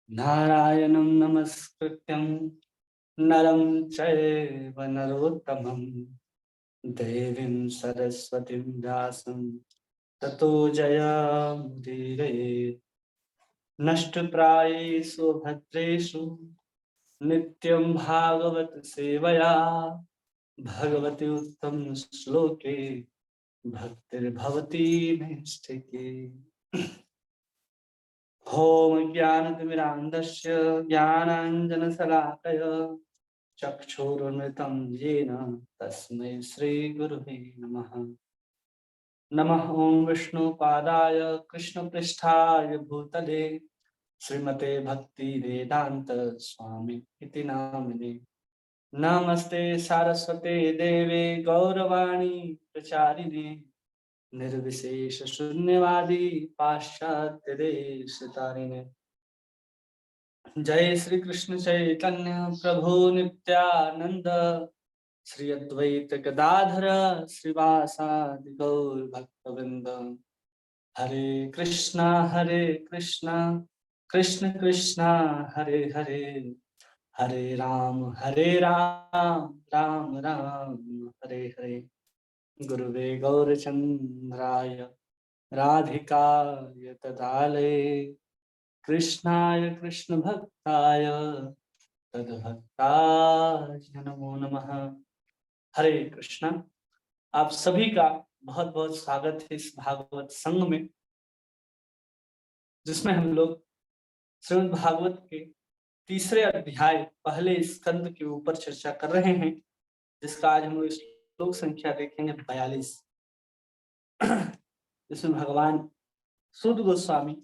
नारायणं नमस्कृत्यं नरं चैव नरोत्तमं देवीं सरस्वतीं व्यासं ततो जयमुदीरयेत्। नष्टप्रायेषु भद्रेषु नित्यं भागवत सेवया भगवती उत्तम श्लोके भक्तिर्भवती नैष्ठिकी। ॐ ज्ञानतिमिरान्धस्य ज्ञानाञ्जनशलाकया चक्षुरुन्मिलितं येन तस्मै श्रीगुरुवे नमः। नमः ॐ विष्णुपादाय कृष्णपृष्ठाय भूतले श्रीमते भक्तिवेदान्त स्वामी इति नामिने। नमस्ते सारस्वते देवे गौरवाणी प्रचारिणे निर्विशेष शून्यवादी पाश्चात्य देश तारिणे। जय श्री कृष्ण चैतन्य प्रभु नित्यानंद श्री अद्वैत गदाधर श्रीवासादि गौर भक्तवृंद। हरे कृष्णा कृष्ण कृष्णा हरे हरे, हरे राम राम राम हरे हरे। गुरुवे गौरचंद्राय राधिकाय तदालये कृष्णाय कृष्ण भक्ताय तद्भक्ताय नमो नमः। हरे कृष्णा। आप सभी का बहुत बहुत स्वागत है इस भागवत संघ में, जिसमें हम लोग श्रीमद् भागवत के तीसरे अध्याय पहले स्कंद के ऊपर चर्चा कर रहे हैं, जिसका आज हम लोग श्लोक संख्या देखेंगे 42। इसमें भगवान सूत गोस्वामी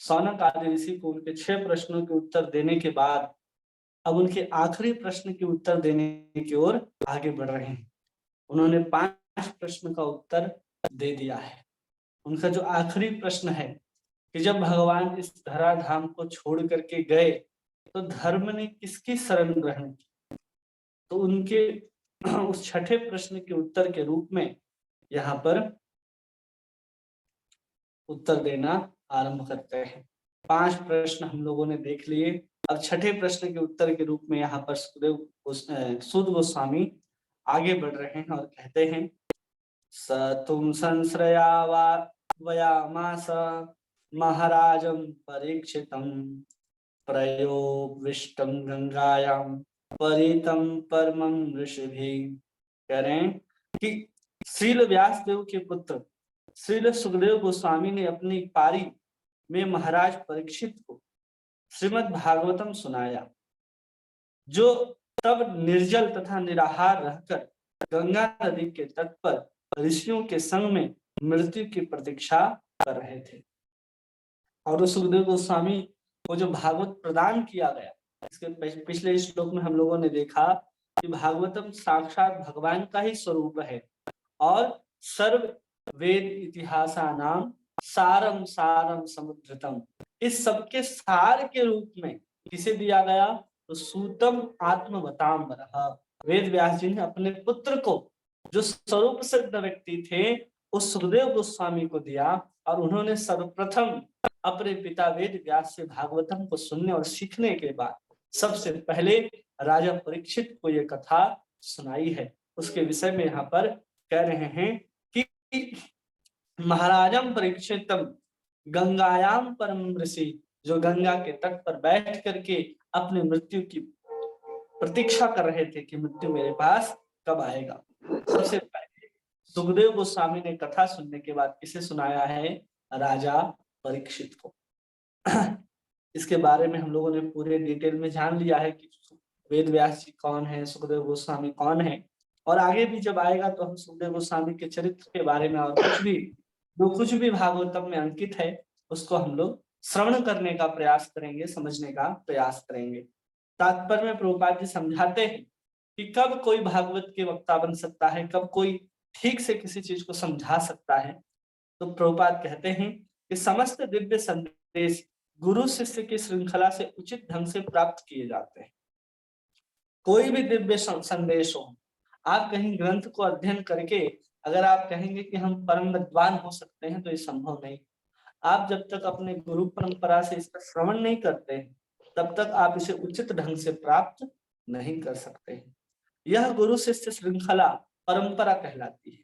सौनक आदि ऋषि को उनके 6 प्रश्नों के उत्तर देने के बाद अब उनके आखिरी प्रश्न के उत्तर देने की ओर आगे बढ़ रहे हैं। उन्होंने 5 प्रश्न का उत्तर दे दिया है। उनका जो आखिरी प्रश्न है कि जब भगवान इस धराधाम को छोड़ करके गए तो धर्म ने किसकी शरण ग्रहण की, तो उनके उस छठे प्रश्न के उत्तर के रूप में यहाँ पर उत्तर देना आरंभ करते हैं। 5 प्रश्न हम लोगों ने देख लिए। अब छठे प्रश्न के उत्तर के रूप में यहाँ पर सूत गोस्वामी आगे बढ़ रहे हैं और कहते हैं, स तुम संश्रयावायामास महाराजं परीक्षितं प्रयोविष्टं गंगायां परितं परमं ऋषिभिः। कह रहे हैं कि श्रील व्यासदेव के पुत्र श्रील सुखदेव गोस्वामी ने अपनी पारी में महाराज परीक्षित को श्रीमद् भागवतम सुनाया, जो तब निर्जल तथा निराहार रहकर गंगा नदी के तट पर ऋषियों के संग में मृत्यु की प्रतीक्षा कर रहे थे। और सुखदेव गोस्वामी को जो भागवत प्रदान किया गया, इसके पिछले श्लोक में हम लोगों ने देखा कि भागवतम साक्षात भगवान का ही स्वरूप है और सर्व वेद इतिहासानाम सारम सारम समुद्रतम, इस सबके सार के रूप में किसे दिया गया, तो सूतम आत्मवताम्बरः, वेद व्यास जी ने अपने पुत्र को, जो स्वरूप सिद्ध व्यक्ति थे, उस सुखदेव गोस्वामी को दिया। और उन्होंने सर्वप्रथम अपने पिता वेद व्यास से भागवतम को सुनने और सीखने के बाद सबसे पहले राजा परीक्षित को यह कथा सुनाई है। उसके विषय में यहाँ पर कह रहे हैं कि महाराजम परीक्षितम गंगायाम परम ऋषि, जो गंगा के तट पर बैठ करके अपनी मृत्यु की प्रतीक्षा कर रहे थे कि मृत्यु मेरे पास कब आएगा। सबसे पहले सुखदेव गोस्वामी ने कथा सुनने के बाद किसे सुनाया है, राजा परीक्षित को। इसके बारे में हम लोगों ने पूरे डिटेल में जान लिया है कि वेद व्यास जी कौन है, सुखदेव गोस्वामी कौन है, और आगे भी जब आएगा तो हम सुखदेव गोस्वामी के चरित्र के बारे में और कुछ भी भागवतम में अंकित है उसको हम लोग श्रवण करने का प्रयास करेंगे, समझने का प्रयास करेंगे। तात्पर्य में प्रभुपाद जी समझाते हैं कि कब कोई भागवत के वक्ता बन सकता है, कब कोई ठीक से किसी चीज को समझा सकता है। तो प्रभुपाद कहते हैं कि समस्त दिव्य संदेश गुरु शिष्य की श्रृंखला से उचित ढंग से प्राप्त किए जाते हैं। कोई भी दिव्य संदेश हो, आप कहीं ग्रंथ को अध्ययन करके अगर आप कहेंगे कि हम परम विद्वान हो सकते हैं, तो ये संभव नहीं। आप जब तक अपने गुरु परंपरा से इसका श्रवण नहीं करते हैं, तब तक आप इसे उचित ढंग से प्राप्त नहीं कर सकते हैं। यह गुरु शिष्य श्रृंखला परंपरा कहलाती है।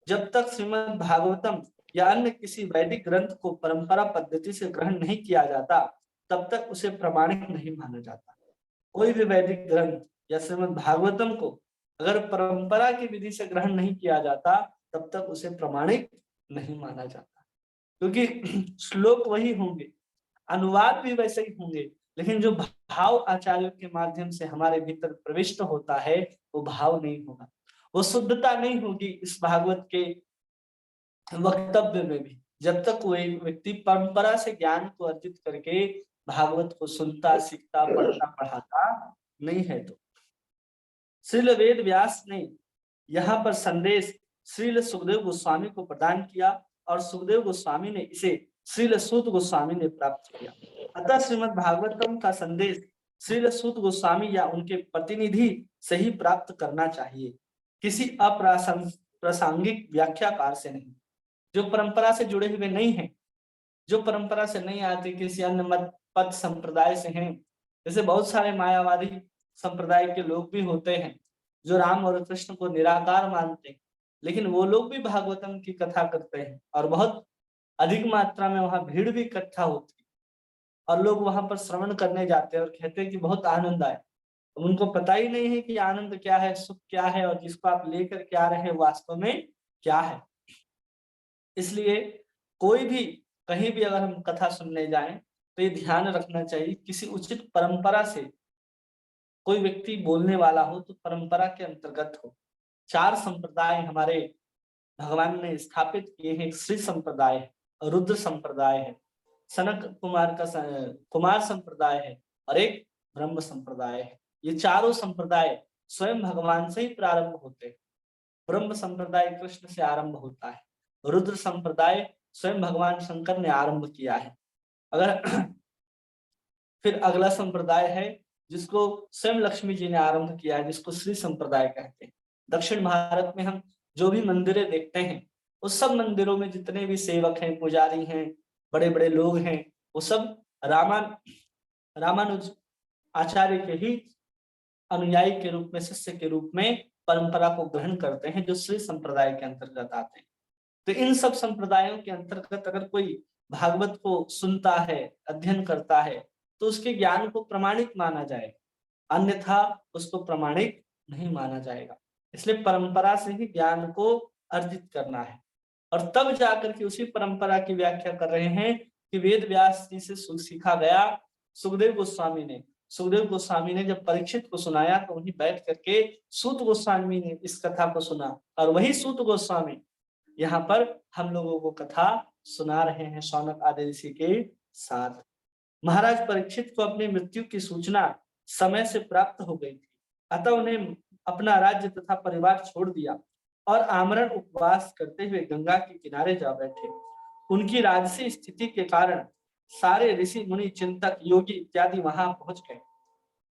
जब तक श्रीमद् भागवतम या अन्य किसी वैदिक ग्रंथ को परंपरा पद्धति से ग्रहण नहीं किया जाता, तब तक उसे प्रमाणिक नहीं माना जाता। कोई भी वैदिक ग्रंथ या श्रीमद् भागवतम को अगर परंपरा की विधि से ग्रहण नहीं किया जाता, तब तक उसे प्रमाणिक नहीं माना जाता, क्योंकि श्लोक वही होंगे, अनुवाद भी वैसे ही होंगे, लेकिन जो भाव आचार्यों के माध्यम से हमारे भीतर प्रविष्ट होता है, वो भाव नहीं होगा, वो शुद्धता नहीं होगी इस भागवत के वक्तव्य में भी, जब तक कोई व्यक्ति परंपरा से ज्ञान को अर्जित करके भागवत को सुनता, सीखता, पढ़ता, पढ़ाता नहीं है। तो श्रील वेद व्यास ने यहाँ पर संदेश श्रील सुखदेव गोस्वामी को प्रदान किया और सुखदेव गोस्वामी ने इसे श्रील सूत गोस्वामी ने प्राप्त किया। अतः श्रीमद् भागवतम का संदेश श्रील सूत गोस्वामी या उनके प्रतिनिधि से ही प्राप्त करना चाहिए, किसी अप्रासंगिक व्याख्याकार से नहीं, जो परंपरा से जुड़े हुए नहीं हैं, जो परंपरा से नहीं आते, किसी अन्य मत पद संप्रदाय से हैं। जैसे बहुत सारे मायावादी संप्रदाय के लोग भी होते हैं जो राम और कृष्ण को निराकार मानते हैं, लेकिन वो लोग भी भागवतम की कथा करते हैं और बहुत अधिक मात्रा में वहां भीड़ भी इकट्ठा होती है और लोग वहां पर श्रवण करने जाते हैं और कहते हैं कि बहुत आनंद आए। उनको पता ही नहीं है कि आनंद क्या है, सुख क्या है, और जिसको आप लेकर के आ रहे हैं वास्तव में क्या है। इसलिए कोई भी कहीं भी अगर हम कथा सुनने जाएं तो ये ध्यान रखना चाहिए, किसी उचित परंपरा से कोई व्यक्ति बोलने वाला हो तो परंपरा के अंतर्गत हो। 4 संप्रदाय हमारे भगवान ने स्थापित किए हैं। श्री संप्रदाय है, रुद्र संप्रदाय है, सनक कुमार का कुमार संप्रदाय है और एक ब्रह्म संप्रदाय है। ये चारों संप्रदाय स्वयं भगवान से ही प्रारंभ होते हैं। ब्रह्म संप्रदाय कृष्ण से आरंभ होता है, रुद्र संप्रदाय स्वयं भगवान शंकर ने आरंभ किया है। अगर फिर अगला संप्रदाय है जिसको स्वयं लक्ष्मी जी ने आरंभ किया है, जिसको श्री संप्रदाय कहते हैं। दक्षिण भारत में हम जो भी मंदिरें देखते हैं, उस सब मंदिरों में जितने भी सेवक हैं, पुजारी हैं, बड़े बड़े लोग हैं, वो सब रामानुज आचार्य के ही अनुयायी के रूप में, शिष्य के रूप में परंपरा को ग्रहण करते हैं, जो श्री संप्रदाय के अंतर्गत आते हैं। तो इन सब संप्रदायों के अंतर्गत अगर कोई भागवत को सुनता है, अध्ययन करता है, तो उसके ज्ञान को प्रमाणिक माना जाएगा, अन्यथा उसको प्रमाणिक नहीं माना जाएगा। इसलिए परंपरा से ही ज्ञान को अर्जित करना है। और तब जाकर के उसी परंपरा की व्याख्या कर रहे हैं कि वेद व्यास जी से सीखा गया। सुखदेव गोस्वामी ने जब परीक्षित को सुनाया तो वहीं बैठ करके सूत गोस्वामी ने इस कथा को सुना, और वही सूत गोस्वामी यहाँ पर हम लोगों को कथा सुना रहे हैं शौनक आदि ऋषि के साथ। महाराज परीक्षित को अपनी मृत्यु की सूचना समय से प्राप्त हो गई थी, अतः उन्हें अपना राज्य तथा परिवार छोड़ दिया और आमरण उपवास करते हुए गंगा के किनारे जा बैठे। उनकी राजसी स्थिति के कारण सारे ऋषि मुनि, चिंतक, योगी इत्यादि वहां पहुंच गए।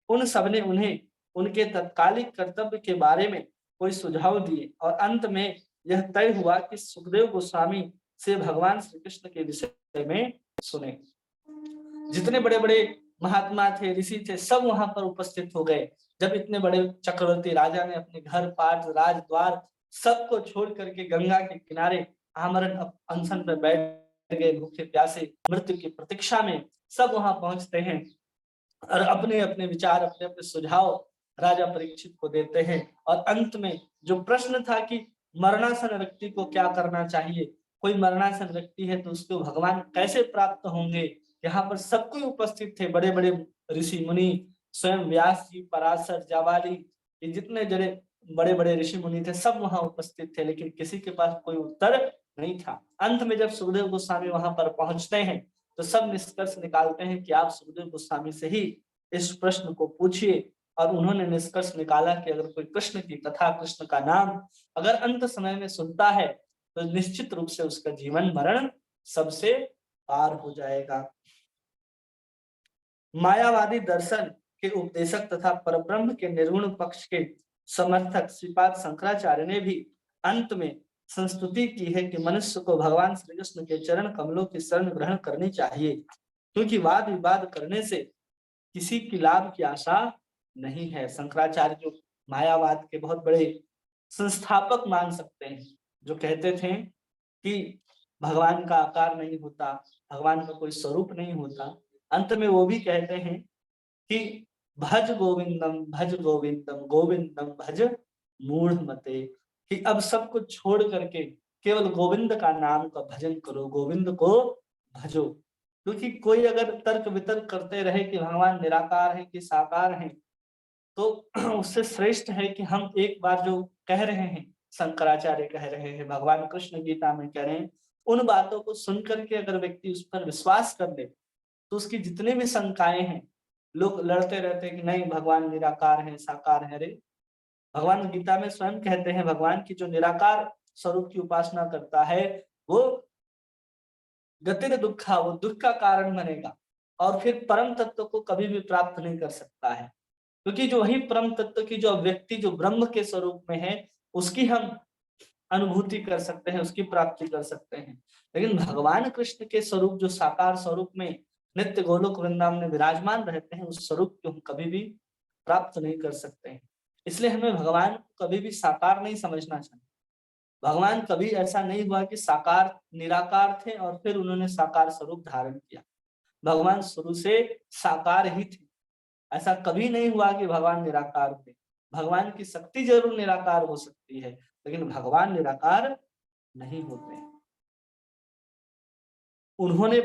उन सबने उन्हें उनके तत्कालिक कर्तव्य के बारे में कोई सुझाव दिए और अंत में यह तय हुआ कि सुखदेव गोस्वामी से भगवान श्री कृष्ण के विषय में सुने। जितने बड़े बड़े महात्मा थे, ऋषि थे, सब वहां पर उपस्थित हो गए। जब इतने बड़े चक्रवर्ती राजा ने अपने घर, पाठ, राजद्वार सबको छोड़ करके गंगा के किनारे आमरण अनशन पर बैठ गए, भूखे प्यासे मृत्यु की प्रतीक्षा में सब वहां पहुंचते हैं और अपने अपने विचार, अपने अपने सुझाव राजा परीक्षित को देते हैं। और अंत में जो प्रश्न था कि मरणासन व्यक्ति को क्या करना चाहिए, कोई मरणासन व्यक्ति है तो उसको भगवान कैसे प्राप्त होंगे, यहाँ पर सब कोई उपस्थित थे। बड़े बड़े ऋषि मुनि, स्वयं व्यास जी, पराशर, जाबाली, ये जितने बड़े बड़े ऋषि मुनि थे सब वहां उपस्थित थे, लेकिन किसी के पास कोई उत्तर नहीं था। अंत में जब सुखदेव गोस्वामी वहां पर पहुंचते हैं तो सब निष्कर्ष निकालते हैं कि आप सुखदेव गोस्वामी से ही इस प्रश्न को पूछिए। और उन्होंने निष्कर्ष निकाला कि अगर कोई कृष्ण की कथा, कृष्ण का नाम अगर अंत समय में सुनता है तो निश्चित रूप से उसका जीवन मरण सबसे पार हो जाएगा। मायावादी दर्शन के उपदेशक तथा परब्रह्म के निर्गुण पक्ष के समर्थक श्रीपाद शंकराचार्य ने भी अंत में संस्तुति की है कि मनुष्य को भगवान श्री कृष्ण के चरण कमलों की शरण ग्रहण करनी चाहिए, क्योंकि वाद विवाद करने से किसी की लाभ की आशा नहीं है। शंकराचार्य जो मायावाद के बहुत बड़े संस्थापक मान सकते हैं, जो कहते थे कि भगवान का आकार नहीं होता, भगवान का कोई स्वरूप नहीं होता, अंत में वो भी कहते हैं कि भज गोविंदम गोविंदम भज मूढ़ मते, कि अब सब कुछ छोड़ करके केवल गोविंद का नाम का भजन करो, गोविंद को भजो। क्योंकि कोई अगर तर्क वितर्क करते रहे कि भगवान निराकार है कि साकार है, तो उससे श्रेष्ठ है कि हम एक बार जो कह रहे हैं, शंकराचार्य कह रहे हैं, भगवान कृष्ण गीता में कह रहे हैं, उन बातों को सुन करके अगर व्यक्ति उस पर विश्वास कर ले, तो उसकी जितनी भी शंकाएं हैं, लोग लड़ते रहते हैं कि नहीं भगवान निराकार है साकार है, अरे भगवान गीता में स्वयं कहते हैं भगवान की जो निराकार स्वरूप की उपासना करता है वो गतिर दुखा, वो दुख का कारण बनेगा और फिर परम तत्व को कभी भी प्राप्त नहीं कर सकता है। क्योंकि जो वही परम तत्व की जो व्यक्ति जो ब्रह्म के स्वरूप में है, उसकी हम अनुभूति कर सकते हैं, उसकी प्राप्ति कर सकते हैं। लेकिन भगवान कृष्ण के स्वरूप जो साकार स्वरूप में नित्य गोलोक वृंदावन में विराजमान रहते हैं, उस स्वरूप को हम कभी भी प्राप्त नहीं कर सकते हैं। इसलिए हमें भगवान को कभी भी साकार नहीं समझना चाहिए। भगवान कभी ऐसा नहीं हुआ कि साकार निराकार थे और फिर उन्होंने साकार स्वरूप धारण किया। भगवान शुरू से साकार ही थे। ऐसा कभी नहीं हुआ कि भगवान निराकार थे। भगवान की शक्ति जरूर निराकार हो सकती है, लेकिन भगवान निराकार नहीं होते। उन्होंने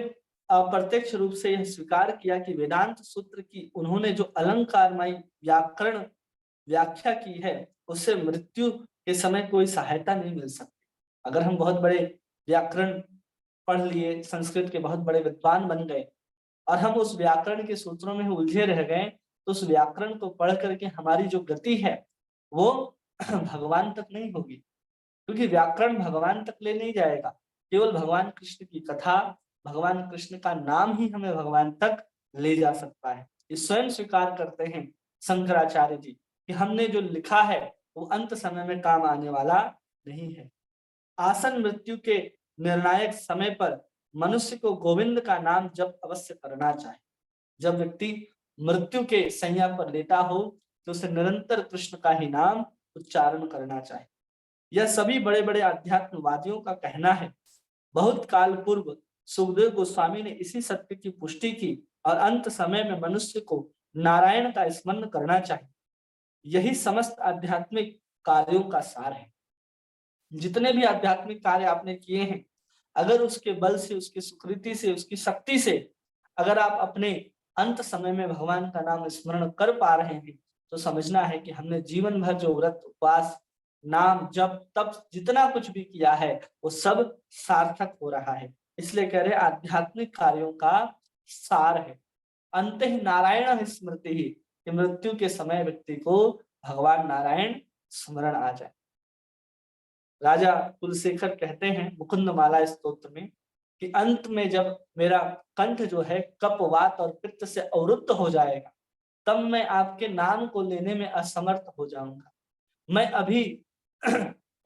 अप्रत्यक्ष रूप से यह स्वीकार किया कि वेदांत सूत्र की उन्होंने जो अलंकारमय व्याकरण व्याख्या की है, उससे मृत्यु के समय कोई सहायता नहीं मिल सकती। अगर हम बहुत बड़े व्याकरण पढ़ लिए, संस्कृत के बहुत बड़े विद्वान बन गए और हम उस व्याकरण के सूत्रों में उलझे रह गए, तो उस व्याकरण को पढ़ करके हमारी जो गति है वो भगवान तक नहीं होगी, क्योंकि व्याकरण भगवान तक ले नहीं जाएगा। केवल भगवान कृष्ण की कथा, भगवान कृष्ण का नाम ही हमें भगवान तक ले जा सकता है। ये स्वयं स्वीकार करते हैं शंकराचार्य जी कि हमने जो लिखा है वो अंत समय में काम आने वाला नहीं है। आसन मृत्यु के निर्णायक समय पर मनुष्य को गोविंद का नाम जप अवश्य करना चाहिए। जब व्यक्ति मृत्यु के शैया पर लेटा हो तो उसे निरंतर कृष्ण का ही नाम उच्चारण करना चाहिए। यह सभी बड़े बड़े अध्यात्मवादियों का कहना है। बहुत काल पूर्व सुखदेव गोस्वामी ने इसी सत्य की पुष्टि की और अंत समय में मनुष्य को नारायण का स्मरण करना चाहिए। यही समस्त आध्यात्मिक कार्यों का सार है। जितने भी आध्यात्मिक कार्य आपने किए हैं, अगर उसके बल से, उसकी सुकृति से, उसकी शक्ति से अगर आप अपने अंत समय में भगवान का नाम स्मरण कर पा रहे हैं, तो समझना है कि हमने जीवन भर जो व्रत उपवास नाम जप तप जितना कुछ भी किया है वो सब सार्थक हो रहा है। इसलिए कह रहे आध्यात्मिक कार्यों का सार है। अंत ही नारायण स्मृति ही, कि मृत्यु के समय व्यक्ति को भगवान नारायण स्मरण आ जाए। राजा कुलशेखर कहते हैं मुकुंद माला स्तोत्र में कि अंत में जब मेरा कंठ जो है कफ वात और पित्त से अवरुद्ध हो जाएगा, तब मैं आपके नाम को लेने में असमर्थ हो जाऊंगा। मैं अभी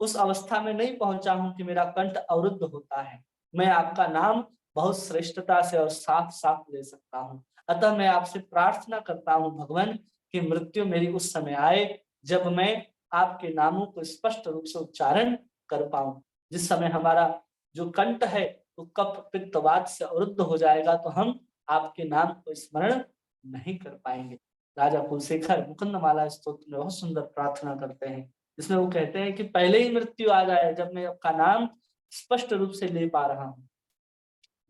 उस अवस्था में नहीं पहुंचा हूं कि मेरा कंठ अवरुद्ध होता है। मैं आपका नाम बहुत श्रेष्ठता से और साफ साफ ले सकता हूं। अतः मैं आपसे प्रार्थना करता हूं भगवान कि मृत्यु मेरी उस समय आए जब मैं आपके नामों को स्पष्ट रूप से उच्चारण कर पाऊं। जिस समय हमारा जो कंठ है वो कफ पित्त वात से अवरुद्ध हो जाएगा, तो हम आपके नाम को स्मरण नहीं कर पाएंगे। राजा कुलशेखर मुकुंद माला स्तोत्र में बहुत सुंदर प्रार्थना करते हैं, जिसमें वो कहते हैं कि पहले ही मृत्यु आ जाए जब मैं आपका नाम स्पष्ट रूप से ले पा रहा हूँ।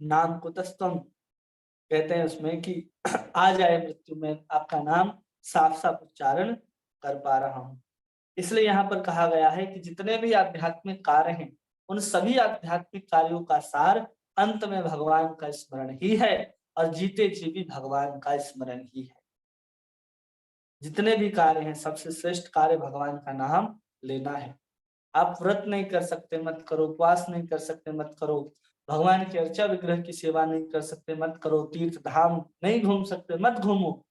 नाम कुतस्तम कहते हैं उसमें कि आ जाए मृत्यु में आपका नाम साफ साफ उच्चारण कर पा रहा हूँ। इसलिए यहाँ पर कहा गया है कि जितने भी आध्यात्मिक कार्य हैं, उन सभी आध्यात्मिक कार्यों का सार अंत में भगवान का स्मरण ही है और जीते जी भी भगवान का स्मरण ही है। जितने भी कार्य हैं सबसे श्रेष्ठ कार्य भगवान का नाम लेना है। आप व्रत नहीं कर सकते मत करो, उपवास नहीं कर सकते मत करो, भगवान के अर्चा विग्रह की सेवा नहीं कर सकते मत करो, तीर्थ धाम नहीं घूम सकते मत घूमो,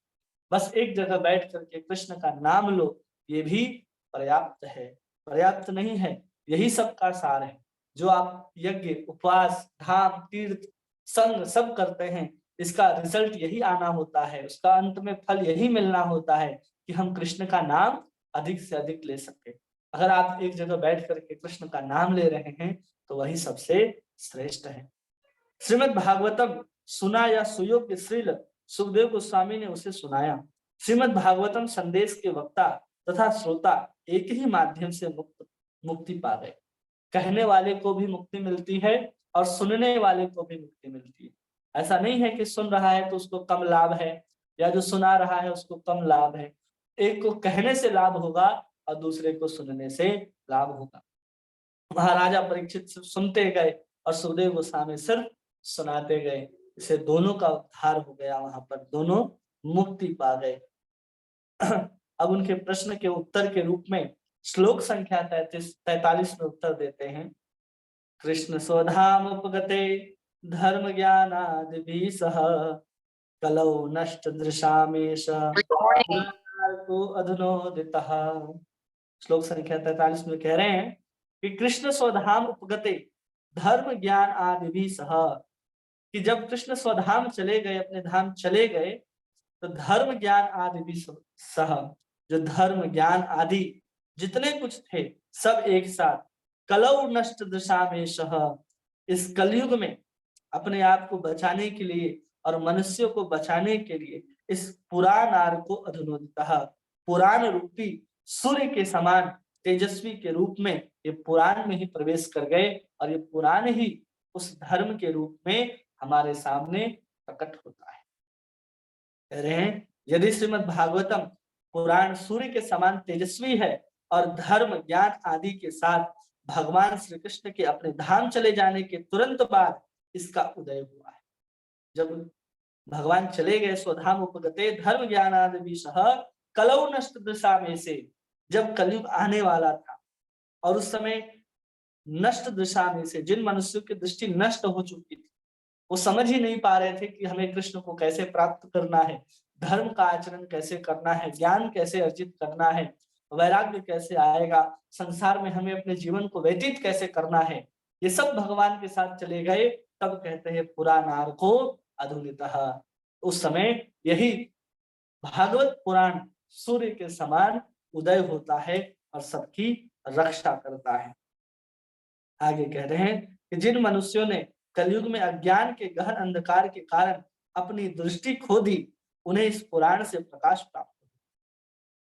बस एक जगह बैठ करके कृष्ण का नाम लो, ये भी पर्याप्त है। पर्याप्त नहीं है यही सबका सार है। जो आप यज्ञ, उपवास, धाम, तीर्थ, संग सब करते हैं, इसका रिजल्ट यही आना होता है, उसका अंत में फल यही मिलना होता है कि हम कृष्ण का नाम अधिक से अधिक ले सके। अगर आप एक जगह बैठ करके कृष्ण का नाम ले रहे हैं तो वही सबसे श्रेष्ठ है। श्रीमद् भागवतम सुना या सुयोग्य श्रील सुखदेव गोस्वामी ने उसे सुनाया। श्रीमद् भागवतम संदेश के वक्ता तथा श्रोता एक ही माध्यम से मुक्ति पा गए। कहने वाले को भी मुक्ति मिलती है और सुनने वाले को भी मुक्ति मिलती है। ऐसा नहीं है कि सुन रहा है तो उसको कम लाभ है, या जो सुना रहा है उसको कम लाभ है। एक को कहने से लाभ होगा और दूसरे को सुनने से लाभ होगा। महाराजा परीक्षित सुनते गए और सुखदेव गोस्वामी सिर्फ सुनाते गए, इसे दोनों का उद्धार हो गया, वहां पर दोनों मुक्ति पा गए। अब उनके प्रश्न के उत्तर के रूप में श्लोक संख्या 43 में उत्तर देते हैं। कृष्ण स्वधाम उपगते धर्म ज्ञानादि सह कलौ नष्ट दृशामेश को अधुनोदितः। श्लोक संख्या 43 में कह रहे हैं कि कृष्ण स्वधाम उपगते धर्म ज्ञान आदि सह, कि जब कृष्ण स्वधाम चले गए, अपने धाम चले गए, तो धर्म ज्ञान आदि सह, जो धर्म ज्ञान आदि जितने कुछ थे सब एक साथ, कलौ नष्ट दशामेश, इस कलयुग में अपने आप को बचाने के लिए और मनुष्यों को बचाने के लिए इस पुराण को अधुनोदितः, पुराण रूपी सूर्य के समान तेजस्वी के रूप में ये पुराण में ही प्रवेश कर गए और ये पुराण ही उस धर्म के रूप में हमारे सामने प्रकट होता है। कह रहे हैं यदि श्रीमद् भागवतम पुराण सूर्य के समान तेजस्वी है और धर्म ज्ञान आदि के साथ भगवान श्री कृष्ण के अपने धाम चले जाने के तुरंत बाद इसका उदय हुआ है। जब भगवान चले गए स्वधाम उपगते धर्म ज्ञान आदि सह कलौ नष्ट दशा में से, जब कलयुग आने वाला था और उस समय नष्ट दशा में से जिन मनुष्यों की दृष्टि नष्ट हो चुकी थी, वो समझ ही नहीं पा रहे थे कि हमें कृष्ण को कैसे प्राप्त करना है, धर्म का आचरण कैसे करना है, ज्ञान कैसे अर्जित करना है, वैराग्य कैसे आएगा, संसार में हमें अपने जीवन को व्यतीत कैसे करना है, ये सब भगवान के साथ चले गए। तब कहते हैं पुराणार को अधुनितः, उस समय यही भागवत पुराण सूर्य के समान उदय होता है और सबकी रक्षा करता है। आगे कह रहे हैं कि जिन मनुष्यों ने कलयुग में अज्ञान के गहन अंधकार के कारण अपनी दृष्टि खो दी, उन्हें इस पुराण से प्रकाश प्राप्त होगा।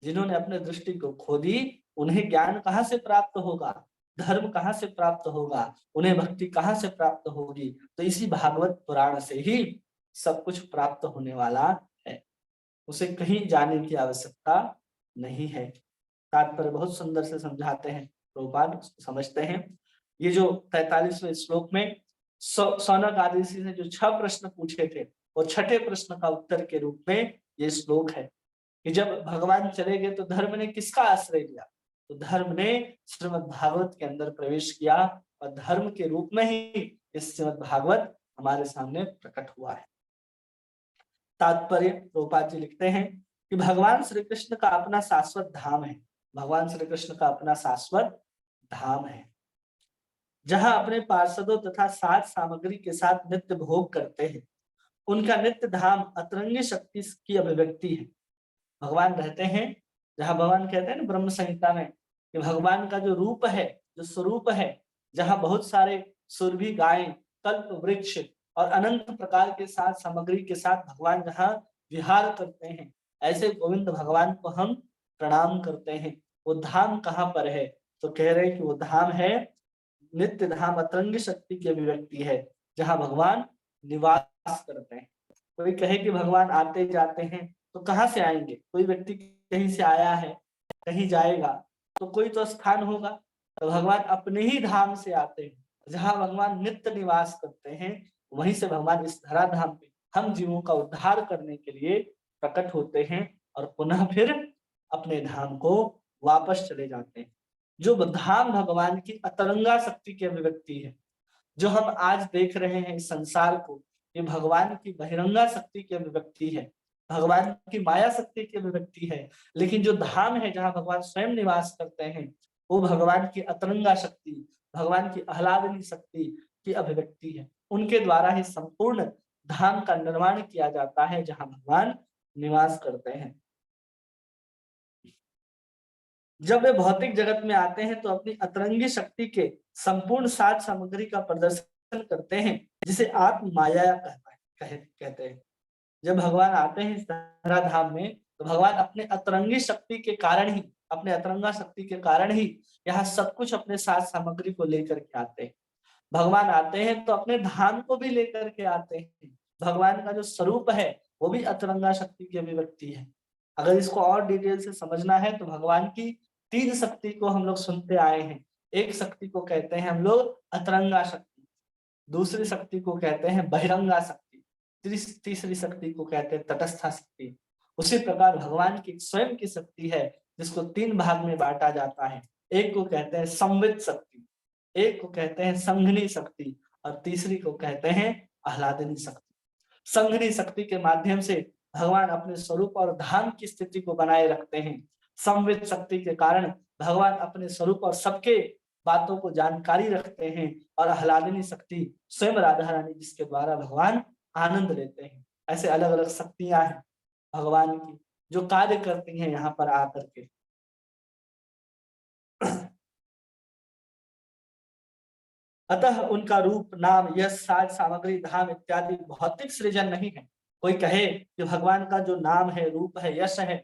जिन्होंने अपने दृष्टि को खो दी, उन्हें ज्ञान कहाँ से प्राप्त होगा, धर्म कहाँ से प्राप्त होगा, उन्हें भक्ति कहाँ से प्राप्त होगी, तो इसी भागवत पुराण से ही सब कुछ प्राप्त होने वाला है। उसे कहीं जाने की आवश्यकता नहीं है। तात्पर्य बहुत सुंदर से समझाते हैं प्रभुपाद, समझते हैं। ये जो 43वें श्लोक में सौनक आदिशि ने जो 6 प्रश्न पूछे थे, और छठे प्रश्न का उत्तर के रूप में ये श्लोक है कि जब भगवान चले गए तो धर्म ने किसका आश्रय लिया, तो धर्म ने श्रीमद् भागवत के अंदर प्रवेश किया और धर्म के रूप में ही इस श्रीमद् भागवत हमारे सामने प्रकट हुआ है। तात्पर्य प्रभुपाद जी लिखते हैं कि भगवान श्री कृष्ण का अपना शाश्वत धाम है, भगवान श्री कृष्ण का अपना शाश्वत धाम है, जहां अपने पार्षदों तथा साथ सामग्री के साथ नित्य भोग करते हैं। उनका नित्य धाम अतरंगी शक्ति की अभिव्यक्ति है। भगवान रहते हैं जहां, भगवान कहते हैं ना ब्रह्म संहिता में कि भगवान का जो रूप है, जो स्वरूप है, जहां बहुत सारे सुरभि गायें, कल्प वृक्ष और अनंत प्रकार के साथ सामग्री के साथ भगवान जहाँ विहार करते हैं, ऐसे गोविंद भगवान को हम प्रणाम करते हैं। वो धाम कहाँ पर है, तो कह रहे हैं कि वो धाम है नित्य धाम, अतरंगी शक्ति की अभिव्यक्ति है, जहाँ भगवान निवास करते हैं। कोई कहे कि भगवान आते जाते हैं, तो कहाँ से आएंगे? कोई व्यक्ति कहीं से आया है, कहीं जाएगा, तो कोई तो स्थान होगा। तो भगवान अपने ही धाम से आते हैं, जहाँ भगवान नित्य निवास करते हैं, वहीं से भगवान इस धराधाम पे हम जीवों का उद्धार करने के लिए प्रकट होते हैं और पुनः फिर अपने धाम को वापस चले जाते हैं। जो धाम भगवान की अतरंगा शक्ति की अभिव्यक्ति है, जो हम आज देख रहे हैं इस संसार को, ये भगवान की बहिरंगा शक्ति की अभिव्यक्ति है, भगवान की माया शक्ति की अभिव्यक्ति है। लेकिन जो धाम है जहाँ भगवान स्वयं निवास करते हैं, वो भगवान की अतरंगा शक्ति, भगवान की आह्लादनी शक्ति की अभिव्यक्ति है। उनके द्वारा ही संपूर्ण धाम का निर्माण किया जाता है जहां भगवान निवास करते हैं। जब वे भौतिक जगत में आते हैं तो अपनी अतरंगी शक्ति के संपूर्ण साज सामग्री का प्रदर्शन करते हैं, जिसे आत्म माया कहते हैं। जब भगवान आते हैं इस धरा धाम में, तो भगवान अपने अतरंगी शक्ति के कारण ही, अपने अतरंगा शक्ति के कारण ही यहाँ सब कुछ अपने साज सामग्री को लेकर के आते हैं। भगवान आते हैं तो अपने धाम को भी लेकर के आते हैं। भगवान का जो स्वरूप है वो भी अतरंगा शक्ति की अभिव्यक्ति है। अगर इसको और डिटेल से समझना है तो भगवान की तीन शक्ति को हम लोग सुनते आए हैं। एक शक्ति को कहते हैं हम लोग अतरंगा शक्ति, दूसरी शक्ति को कहते हैं बहिरंगा शक्ति, तीसरी शक्ति को कहते हैं तटस्था शक्ति। उसी प्रकार भगवान की स्वयं की शक्ति है जिसको तीन भाग में बांटा जाता है। एक को कहते हैं संवित शक्ति, एक को कहते हैं संघनी शक्ति और तीसरी को कहते हैं आह्लादनी शक्ति। संघनी शक्ति के माध्यम से भगवान अपने स्वरूप और धाम की स्थिति को बनाए रखते हैं। संवित शक्ति के कारण भगवान अपने स्वरूप और सबके बातों को जानकारी रखते हैं। और आह्लादनी शक्ति स्वयं राधा रानी जिसके द्वारा भगवान आनंद लेते हैं। ऐसे अलग अलग शक्तियां हैं भगवान की जो कार्य करती हैं यहाँ पर आकर के। अतः उनका रूप, नाम, यश, साज सामग्री, धाम इत्यादि भौतिक सृजन नहीं है। कोई कहे कि भगवान का जो नाम है, रूप है, यश है,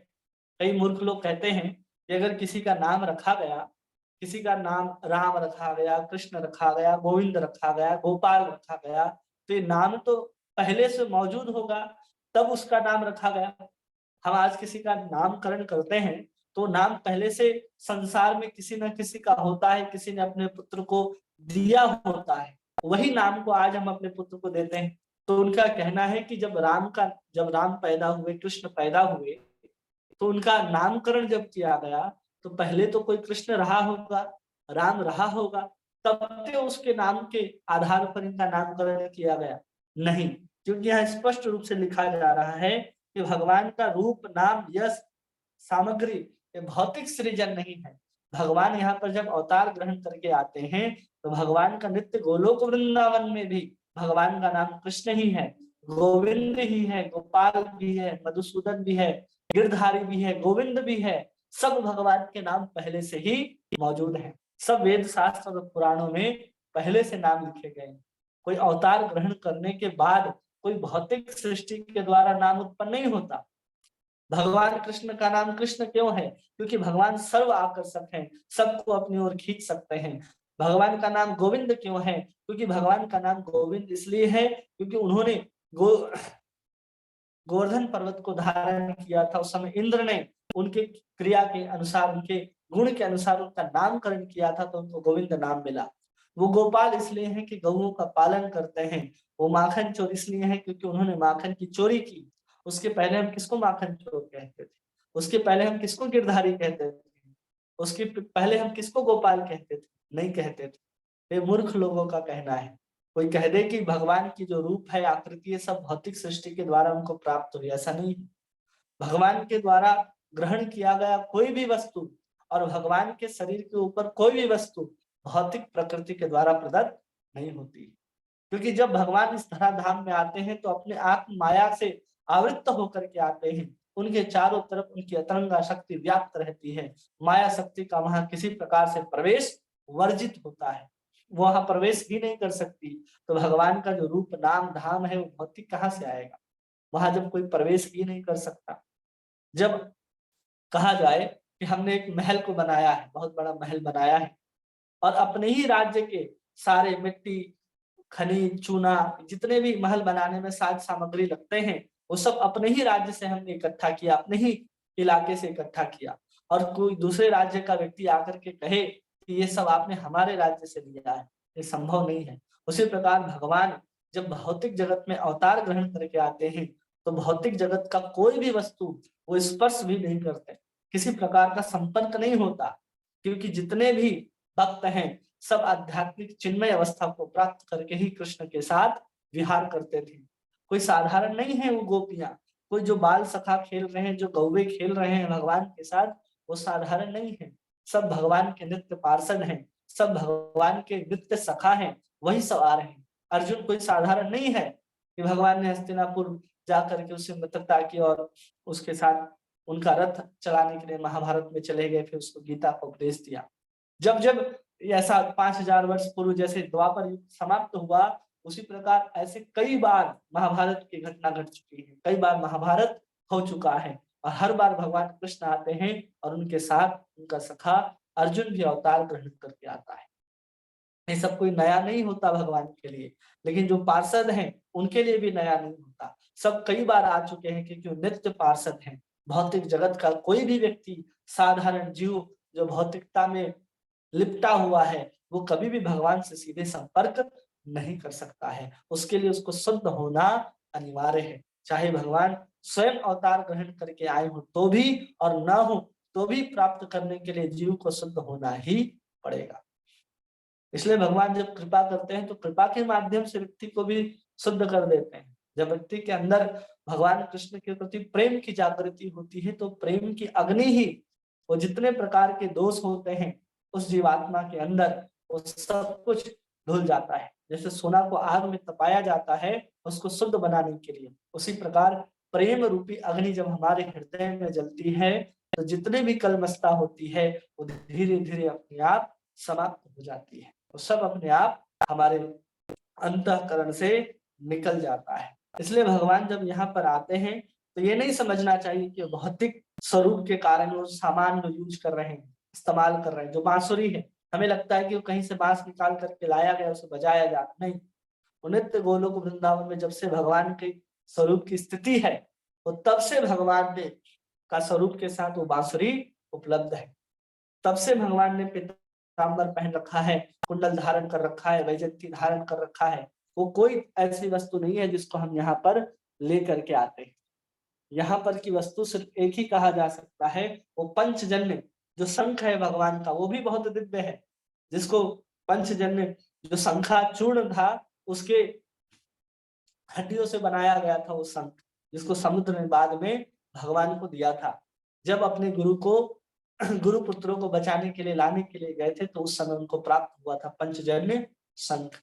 कई मूर्ख लोग कहते हैं कि अगर किसी का नाम रखा गया, किसी का नाम राम रखा गया, कृष्ण रखा गया, गोविंद रखा गया, गोपाल रखा गया, तो ये नाम तो पहले से मौजूद होगा तब उसका नाम रखा गया। हम आज किसी का नामकरण करते हैं तो नाम पहले से संसार में किसी न किसी का होता है, किसी ने अपने पुत्र को दिया होता है, वही नाम को आज हम अपने पुत्र को देते हैं। तो उनका कहना है कि जब राम पैदा हुए, कृष्ण पैदा हुए, तो उनका नामकरण जब किया गया तो पहले तो कोई कृष्ण रहा होगा, राम रहा होगा, तब तो उसके नाम के आधार पर इनका नामकरण किया गया नहीं। क्योंकि यहाँ स्पष्ट रूप से लिखा जा रहा है कि भगवान का रूप, नाम, यश, सामग्री ये भौतिक सृजन नहीं है। भगवान यहाँ पर जब अवतार ग्रहण करके आते हैं तो भगवान का नित्य गोलोक वृंदावन में भी भगवान का नाम कृष्ण ही है, गोविंद ही है, गोपाल भी है, मधुसूदन भी है, गिरधारी भी है, गोविंद भी है। सब भगवान के नाम पहले से ही मौजूद हैं। सब वेद शास्त्र और पुराणों में पहले से नाम लिखे गए। कोई अवतार ग्रहण करने के बाद कोई भौतिक सृष्टि के द्वारा नाम उत्पन्न नहीं होता। भगवान कृष्ण का नाम कृष्ण क्यों है? क्योंकि भगवान सर्व आकर्षक हैं, सबको अपनी ओर खींच सकते हैं। भगवान का नाम गोविंद क्यों है? क्योंकि भगवान का नाम गोविंद इसलिए है क्योंकि उन्होंने गोवर्धन पर्वत को धारण किया था। उस समय इंद्र ने उनके क्रिया के अनुसार, उनके गुण के अनुसार उनका नामकरण किया था, तो उनको गोविंद नाम मिला। वो गोपाल इसलिए हैं कि गौओं का पालन करते हैं। वो माखन चोर इसलिए हैं क्योंकि उन्होंने माखन की चोरी की। उसके पहले हम किसको माखन चोर कहते थे? उसके पहले हम किसको गिरधारी कहते थे? उसके पहले हम किसको गोपाल कहते थे? नहीं कहते थे। ये मूर्ख लोगों का कहना है। कोई कह दे कि भगवान की जो रूप है, आकृति है, सब भौतिक सृष्टि के द्वारा उनको प्राप्त हुई, ऐसा नहीं है। भगवान के द्वारा ग्रहण किया गया कोई भी वस्तु और भगवान के शरीर के ऊपर कोई भी वस्तु भौतिक प्रकृति के द्वारा प्रदत्त नहीं होती। क्योंकि जब भगवान इस धरा धाम में आते हैं तो अपने आत्म माया से आवृत्त होकर के आते हैं। उनके चारों तरफ उनकी अतरंगा शक्ति व्याप्त रहती है। माया शक्ति का वहां किसी प्रकार से प्रवेश वर्जित होता है, वो वहां प्रवेश ही नहीं कर सकती। तो भगवान का जो रूप, नाम, धाम है वो भौतिक कहाँ से आएगा? वहां जब कोई प्रवेश ही नहीं कर सकता। जब कहा जाए कि हमने एक महल को बनाया है, बहुत बड़ा महल बनाया है, और अपने ही राज्य के सारे मिट्टी, खनिज, चूना, जितने भी महल बनाने में साज सामग्री लगते हैं वो सब अपने ही राज्य से हमने इकट्ठा किया, अपने ही इलाके से इकट्ठा किया। और कोई दूसरे राज्य का व्यक्ति आकर के कहे कि ये सब आपने हमारे राज्य से लिया है, ये संभव नहीं है। उसी प्रकार भगवान जब भौतिक जगत में अवतार ग्रहण करके आते हैं तो भौतिक जगत का कोई भी वस्तु वो स्पर्श भी नहीं करते, किसी प्रकार का संपर्क नहीं होता। क्योंकि जितने भी भक्त हैं सब आध्यात्मिक चिन्मय अवस्था को प्राप्त करके ही कृष्ण के साथ विहार करते थे। कोई साधारण नहीं है वो गोपियां, कोई जो बाल सखा खेल रहे हैं, जो गौवे खेल रहे हैं भगवान के साथ, वो साधारण नहीं है। सब भगवान के नित्य पार्षद हैं, सब भगवान के नित्य सखा हैं, वही सवार हैं। अर्जुन कोई साधारण नहीं है कि भगवान ने हस्तिनापुर जाकर के उससे मित्रता की और उसके साथ उनका रथ चलाने के लिए महाभारत में चले गए, फिर उसको गीता को उपदेश दिया। जब जब ऐसा 5000 वर्ष पूर्व जैसे द्वापर युग समाप्त हुआ, उसी प्रकार ऐसे कई बार महाभारत की घटना घट चुकी है, कई बार महाभारत हो चुका है, और हर बार भगवान कृष्ण आते हैं और उनके साथ उनका सखा अर्जुन भी अवतार ग्रहण करके आता है। ये सब कोई नया नहीं होता भगवान के लिए, लेकिन जो पार्षद हैं उनके लिए भी नया नहीं होता। सब कई बार आ चुके हैं क्योंकि वो नित्य पार्षद हैं। भौतिक जगत का कोई भी व्यक्ति, साधारण जीव जो भौतिकता में लिपटा हुआ है, वो कभी भी भगवान से सीधे संपर्क नहीं कर सकता है। उसके लिए उसको शुद्ध होना अनिवार्य है। चाहे भगवान स्वयं अवतार ग्रहण करके आए हो तो भी, और न हो तो भी, प्राप्त करने के लिए जीव को शुद्ध होना ही पड़ेगा। इसलिए भगवान जब कृपा करते हैं तो कृपा के माध्यम से व्यक्ति को भी शुद्ध कर देते हैं। जब व्यक्ति के अंदर भगवान कृष्ण के प्रति प्रेम की जागृति होती है तो प्रेम की अग्नि ही, वो जितने प्रकार के दोष होते हैं उस जीवात्मा के अंदर, वो सब कुछ धुल जाता है। जैसे सोना को आग में तपाया जाता है उसको शुद्ध बनाने के लिए, उसी प्रकार प्रेम रूपी अग्नि जब हमारे हृदय में जलती है तो जितने भी कलमस्ता होती है वो धीरे धीरे अपने आप समाप्त हो जाती है। वो सब अपने आप हमारे अंतःकरण से निकल जाता है। इसलिए भगवान जब यहाँ पर आते हैं तो ये नहीं समझना चाहिए कि भौतिक स्वरूप के कारण वो सामान जो यूज कर रहे हैं, इस्तेमाल कर रहे हैं। जो बांसुरी है, हमें लगता है कि वो कहीं से बांस निकाल करके लाया गया, उसे बजाया जाता, नहीं। नित्य गोलोक वृंदावन में जब से भगवान के स्वरूप की स्थिति है, वो तब से भगवान ने का स्वरूप के साथ वो बांसुरी उपलब्ध है। तब से भगवान ने पीताम्बर पहन रखा है, कुंडल धारण कर रखा है, वैजयंती धारण कर रखा है। वो कोई ऐसी वस्तु नहीं है जिसको हम यहाँ पर लेकर के आते हैं। यहाँ पर की वस्तु सिर्फ एक ही कहा जा सकता है, वो पंचजन्य जो शंख है भगवान का, वो भी बहुत दिव्य है। जिसको पंचजन्य जो शंखा चूर्ण था, उसके हड्डियों से बनाया गया था वो शंख, जिसको समुद्र ने बाद में भगवान को दिया था। जब अपने गुरु पुत्रों को बचाने के लिए, लाने के लिए गए थे, तो उस समय उनको प्राप्त हुआ था पंचजन्य शंख।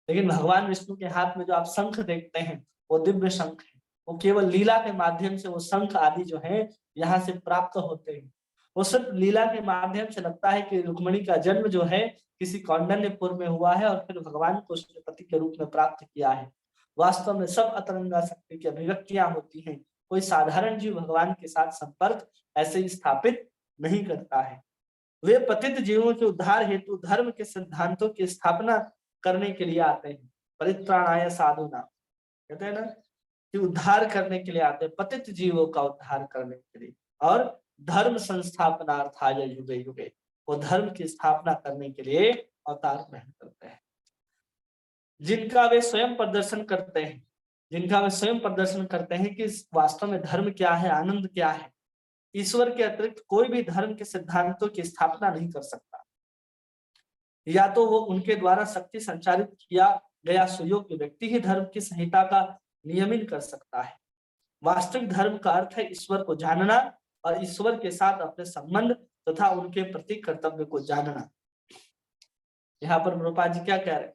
लेकिन भगवान विष्णु के हाथ में जो आप शंख देखते हैं वो दिव्य शंख है। वो केवल लीला के माध्यम से वो शंख आदि जो है यहाँ से प्राप्त होते हैं। वो सिर्फ लीला के माध्यम से लगता है कि रुक्मिणी का जन्म जो है किसी कौंडन्यपुर में हुआ है और फिर भगवान को उसने पति के रूप में प्राप्त किया है। वास्तव में सब अतरंगा शक्ति की अभिव्यक्तियां होती हैं। कोई साधारण जीव भगवान के साथ संपर्क ऐसे ही स्थापित नहीं करता है। वे पतित जीवों के उद्धार हेतु धर्म के सिद्धांतों की स्थापना करने के लिए आते हैं। परित्राणाय साधुना, कहते हैं ना कि उद्धार करने के लिए आते हैं, पतित जीवों का उद्धार करने के लिए। और धर्म संस्थापनार्थाय युगे युगे, वो धर्म की स्थापना करने के लिए अवतार ग्रहण करते हैं। जिनका वे स्वयं प्रदर्शन करते हैं कि वास्तव में धर्म क्या है, आनंद क्या है। ईश्वर के अतिरिक्त कोई भी धर्म के सिद्धांतों की स्थापना नहीं कर सकता। या तो वो उनके द्वारा शक्ति संचारित किया गया सुयोग्य व्यक्ति ही धर्म की संहिता का नियमन कर सकता है। वास्तविक धर्म का अर्थ है ईश्वर को जानना और ईश्वर के साथ अपने संबंध तथा उनके प्रति कर्तव्य को जानना। यहाँ पर प्रभुपाद जी क्या कह रहे हैं?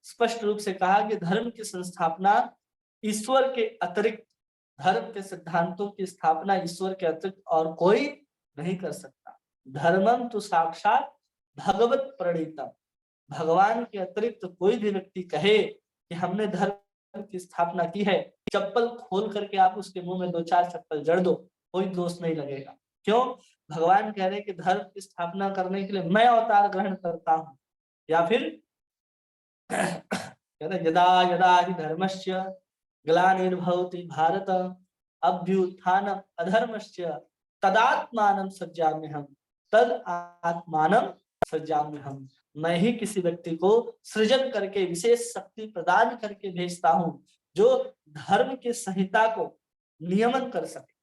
स्पष्ट रूप से कहा कि धर्म की संस्थापना ईश्वर के अतिरिक्त, धर्म के सिद्धांतों की स्थापना ईश्वर के अतिरिक्त और कोई नहीं कर सकता। धर्मम तो साक्षात भगवत प्रणीतम, भगवान के अतिरिक्त कोई भी व्यक्ति कहे कि हमने धर्म की स्थापना की है, चप्पल खोल करके आप उसके मुंह में 2-4 चप्पल जड़ दो, कोई दोष नहीं लगेगा। क्यों? भगवान कह रहे हैं कि धर्म की स्थापना करने के लिए मैं अवतार ग्रहण करता हूं। या फिर यदा यदा हि धर्मस्य ग्लानिर्भवति भारत अभ्युत्थानम् अधर्मस्य तदात्मानं सृजाम्यहम्, तद आत्मानं सृजाम्यहम्। मैं ही किसी व्यक्ति को सृजन करके विशेष शक्ति प्रदान करके भेजता हूं जो धर्म के संहिता को नियमन कर सके।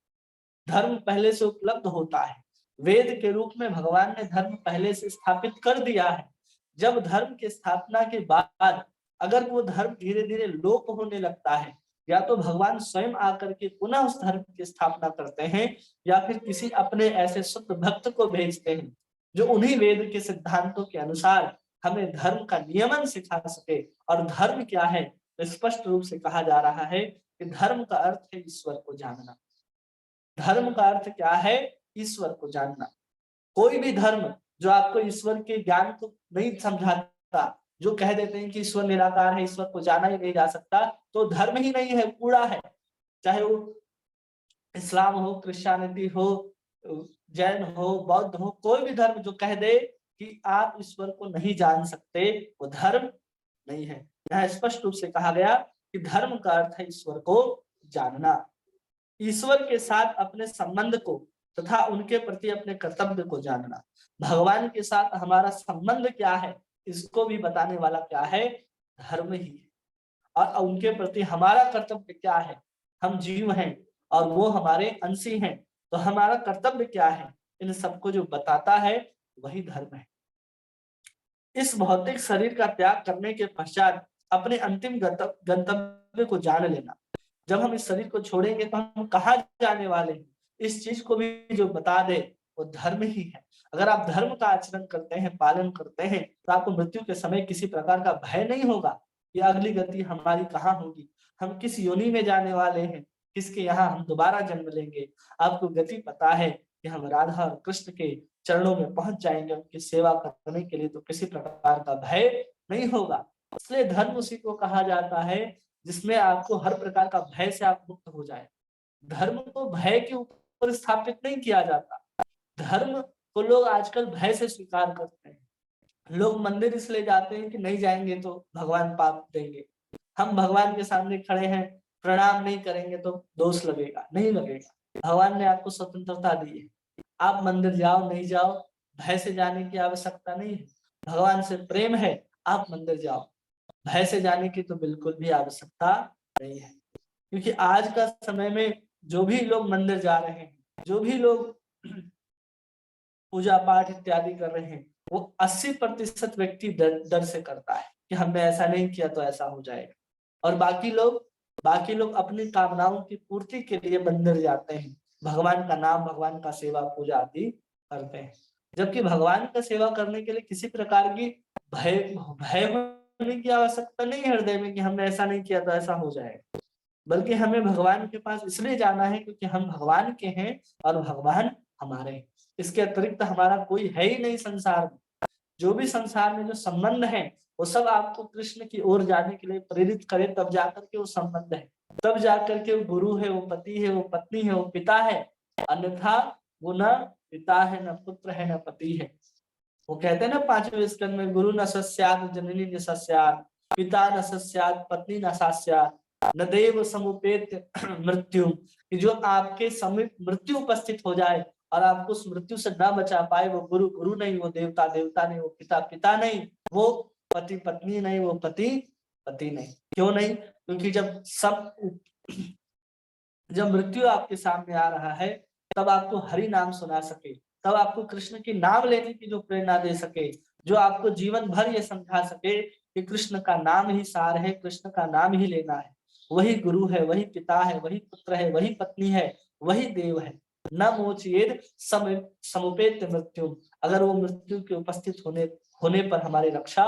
धर्म पहले से उपलब्ध होता है, वेद के रूप में भगवान ने धर्म पहले से स्थापित कर दिया है। जब धर्म की स्थापना के बाद अगर वो धर्म धीरे धीरे लोप होने लगता है, या तो भगवान स्वयं आकर के पुनः उस धर्म की स्थापना करते हैं, या फिर किसी अपने ऐसे शुद्ध भक्त को भेजते हैं जो उन्हीं वेद के सिद्धांतों के अनुसार हमें धर्म का नियमन सिखा सके। और धर्म क्या है, तो स्पष्ट रूप से कहा जा रहा है कि धर्म का अर्थ है ईश्वर को जानना। धर्म का अर्थ क्या है, ईश्वर को जानना। कोई भी धर्म जो आपको ईश्वर के ज्ञान को नहीं समझाता, जो कह देते हैं कि ईश्वर निराकार है, ईश्वर को जाना ही नहीं जा सकता, तो धर्म ही नहीं है, कूड़ा है। चाहे वो इस्लाम हो, क्रिश्चियनिटी हो, जैन हो, बौद्ध हो, कोई भी धर्म जो कह दे कि आप ईश्वर को नहीं जान सकते, वो धर्म नहीं है। यहाँ स्पष्ट रूप से कहा गया कि धर्म का अर्थ है ईश्वर को जानना, ईश्वर के साथ अपने संबंध को तथा उनके प्रति अपने कर्तव्य को जानना। भगवान के साथ हमारा संबंध क्या है, इसको भी बताने वाला क्या है, धर्म ही है। और उनके प्रति हमारा कर्तव्य क्या है, हम जीव हैं और वो हमारे अंशी हैं, तो हमारा कर्तव्य क्या है, इन सबको जो बताता है वही धर्म है। इस भौतिक शरीर का त्याग करने के पश्चात अपने अंतिम गंतव्य को जान लेना। जब हम इस शरीर को छोड़ेंगे तो हम कहाँ जाने वाले हैं, इस चीज को भी जो बता दे वो धर्म ही है। अगर आप धर्म का आचरण करते हैं, पालन करते हैं, तो आपको मृत्यु के समय किसी प्रकार का भय नहीं होगा कि अगली गति हमारी कहाँ होगी, हम किस योनि में जाने वाले हैं, किसके यहाँ हम दोबारा जन्म लेंगे। आपको गति पता है कि हम राधा और कृष्ण के चरणों में पहुंच जाएंगे उनकी सेवा करने के लिए, तो किसी प्रकार का भय नहीं होगा। इसलिए धर्म उसी को कहा जाता है जिसमें आपको हर प्रकार का भय से आप मुक्त हो जाए। धर्म को भय के ऊपर स्थापित नहीं किया जाता। धर्म को लोग आजकल भय से स्वीकार करते हैं। लोग मंदिर इसलिए जाते हैं कि नहीं जाएंगे तो भगवान पाप देंगे, हम भगवान के सामने खड़े हैं, प्रणाम नहीं करेंगे तो दोष लगेगा, नहीं लगेगा। भगवान ने आपको स्वतंत्रता दी है, आप मंदिर जाओ नहीं जाओ, भय से जाने की आवश्यकता नहीं है। भगवान से प्रेम है, आप मंदिर जाओ, भय से जाने की तो बिल्कुल भी आवश्यकता नहीं है। क्योंकि आज का समय में जो भी लोग मंदिर जा रहे हैं, जो भी लोग पूजा पाठ इत्यादि कर रहे हैं, वो 80% व्यक्ति डर से करता है कि हमने ऐसा नहीं किया तो ऐसा हो जाएगा। और बाकी लोग अपनी कामनाओं की पूर्ति के लिए मंदिर जाते हैं, भगवान का नाम, भगवान का सेवा पूजा आदि करते हैं। जबकि भगवान का सेवा करने के लिए किसी प्रकार की भय होने की आवश्यकता नहीं है हृदय में कि हमने ऐसा नहीं किया तो ऐसा हो जाएगा। बल्कि हमें भगवान के पास इसलिए जाना है क्योंकि हम भगवान के हैं और भगवान हमारे हैं। इसके अतिरिक्त हमारा कोई है ही नहीं संसार में। जो भी संसार में जो संबंध है वो सब आपको कृष्ण की ओर जाने के लिए प्रेरित करे, तब जाकर के वो संबंध है, तब जाकर के वो गुरु है, वो पति है, वो पत्नी है, वो पिता है। अन्यथा वो न पिता है, न पुत्र है, न पति है। वो कहते हैं ना 5वें स्कंद में, गुरु न सस्यात् जननी न सस्यात्, पिता न सस्यात् पत्नी न सस्यात्, न देव समुपेत मृत्यु। कि जो आपके समीप मृत्यु उपस्थित हो जाए और आपको उस मृत्यु से न बचा पाए, वो गुरु गुरु नहीं, वो देवता देवता नहीं, वो पिता पिता नहीं, वो पति पत्नी नहीं, वो पति पति नहीं। क्यों नहीं? क्योंकि जब मृत्यु आपके सामने आ रहा है, तब आपको हरि नाम सुना सके, तब आपको कृष्ण के नाम लेने की जो प्रेरणा दे सके, जो आपको जीवन भर ये समझा सके कि कृष्ण का नाम ही सार है, कृष्ण का नाम ही लेना है, वही गुरु है, वही पिता है, वही पुत्र है, वही पत्नी है, वही देव है। न मोचयेद समुपेत मृत्यु। अगर वो मृत्यु के उपस्थित होने पर हमारी रक्षा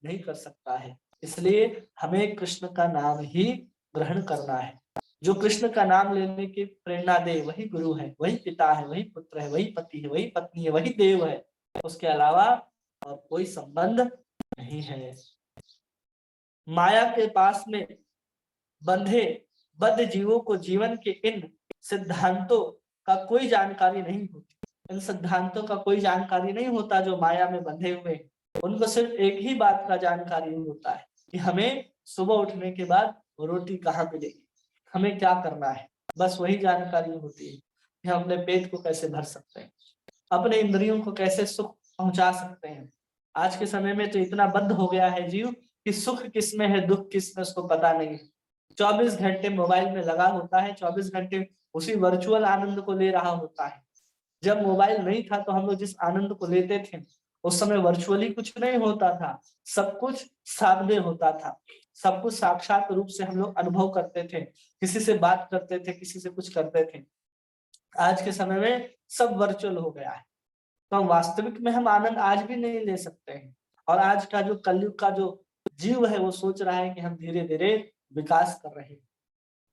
नहीं कर सकता है, इसलिए हमें कृष्ण का नाम ही ग्रहण करना है। जो कृष्ण का नाम लेने की प्रेरणा दे, वही गुरु है, वही पिता है, वही पुत्र है, वही पति है, वही पत्नी है, वही देव है। उसके अलावा और कोई संबंध नहीं है। माया के पास में बंधे बद्ध जीवों को जीवन के इन सिद्धांतों का कोई जानकारी नहीं होती। इन सिद्धांतों का कोई जानकारी नहीं होता जो माया में बंधे हुए। उनको सिर्फ एक ही बात का जानकारी होता है कि हमें सुबह उठने के बाद रोटी कहाँ मिलेगी, हमें क्या करना है, बस वही जानकारी होती है कि हम अपने पेट को कैसे भर सकते हैं, अपने इंद्रियों को कैसे सुख पहुंचा सकते हैं। आज के समय में तो इतना बद्ध हो गया है जीव कि सुख किसमें है, दुख किसमें, उसको पता नहीं है। 24 घंटे मोबाइल में लगा होता है, 24 घंटे उसी वर्चुअल आनंद को ले रहा होता है। जब मोबाइल नहीं था तो हम लोग जिस आनंद को लेते थे, उस समय वर्चुअली कुछ नहीं होता था, सब कुछ सामने होता था, सब कुछ साक्षात रूप से हम लोग अनुभव करते थे, किसी से बात करते थे, किसी से कुछ करते थे। आज के समय में सब वर्चुअल हो गया है। तो हम वास्तविक में हम आनंद आज भी नहीं ले सकते हैं। और आज का जो कलयुग का जो जीव है वो सोच रहा है कि हम धीरे धीरे विकास कर रहे हैं।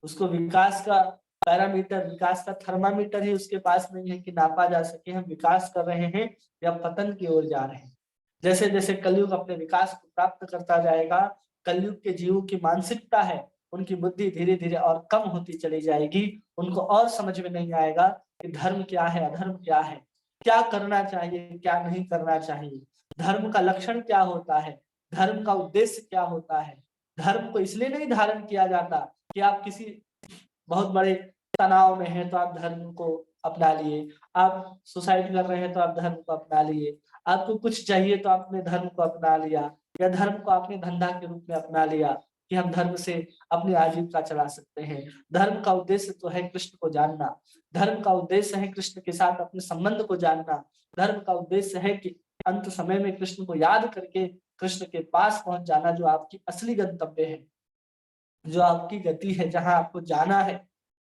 उसको विकास का पैरामीटर, विकास का थर्मामीटर ही उसके पास नहीं है कि नापा जा सके हम विकास कर रहे हैं या पतन की ओर जा रहे हैं। जैसे जैसे कलयुग अपने विकास को प्राप्त करता जाएगा, कलयुग के जीवों की मानसिकता है, उनकी बुद्धि धीरे धीरे और कम होती चली जाएगी। उनको और समझ में नहीं आएगा कि धर्म क्या है, अधर्म क्या है, क्या करना चाहिए, क्या नहीं करना चाहिए, धर्म का लक्षण क्या होता है, धर्म का उद्देश्य क्या होता है। धर्म को इसलिए नहीं धारण किया जाता कि आप किसी बहुत बड़े तनाव में हैं तो आप धर्म को अपना लिए, आप सुसाइड कर रहे हैं तो आप धर्म को अपना लिए, आपको कुछ चाहिए तो आपने धर्म को अपना लिया, या धर्म को आपने धंधा के रूप में अपना लिया कि हम धर्म से अपनी आजीविका चला सकते हैं। धर्म का उद्देश्य तो है कृष्ण को जानना, धर्म का उद्देश्य है कृष्ण के साथ अपने संबंध को जानना, धर्म का उद्देश्य है कि अंत समय में कृष्ण को याद करके कृष्ण के पास पहुंच जाना, जो आपकी असली गंतव्य है, जो आपकी गति है, जहां आपको जाना है।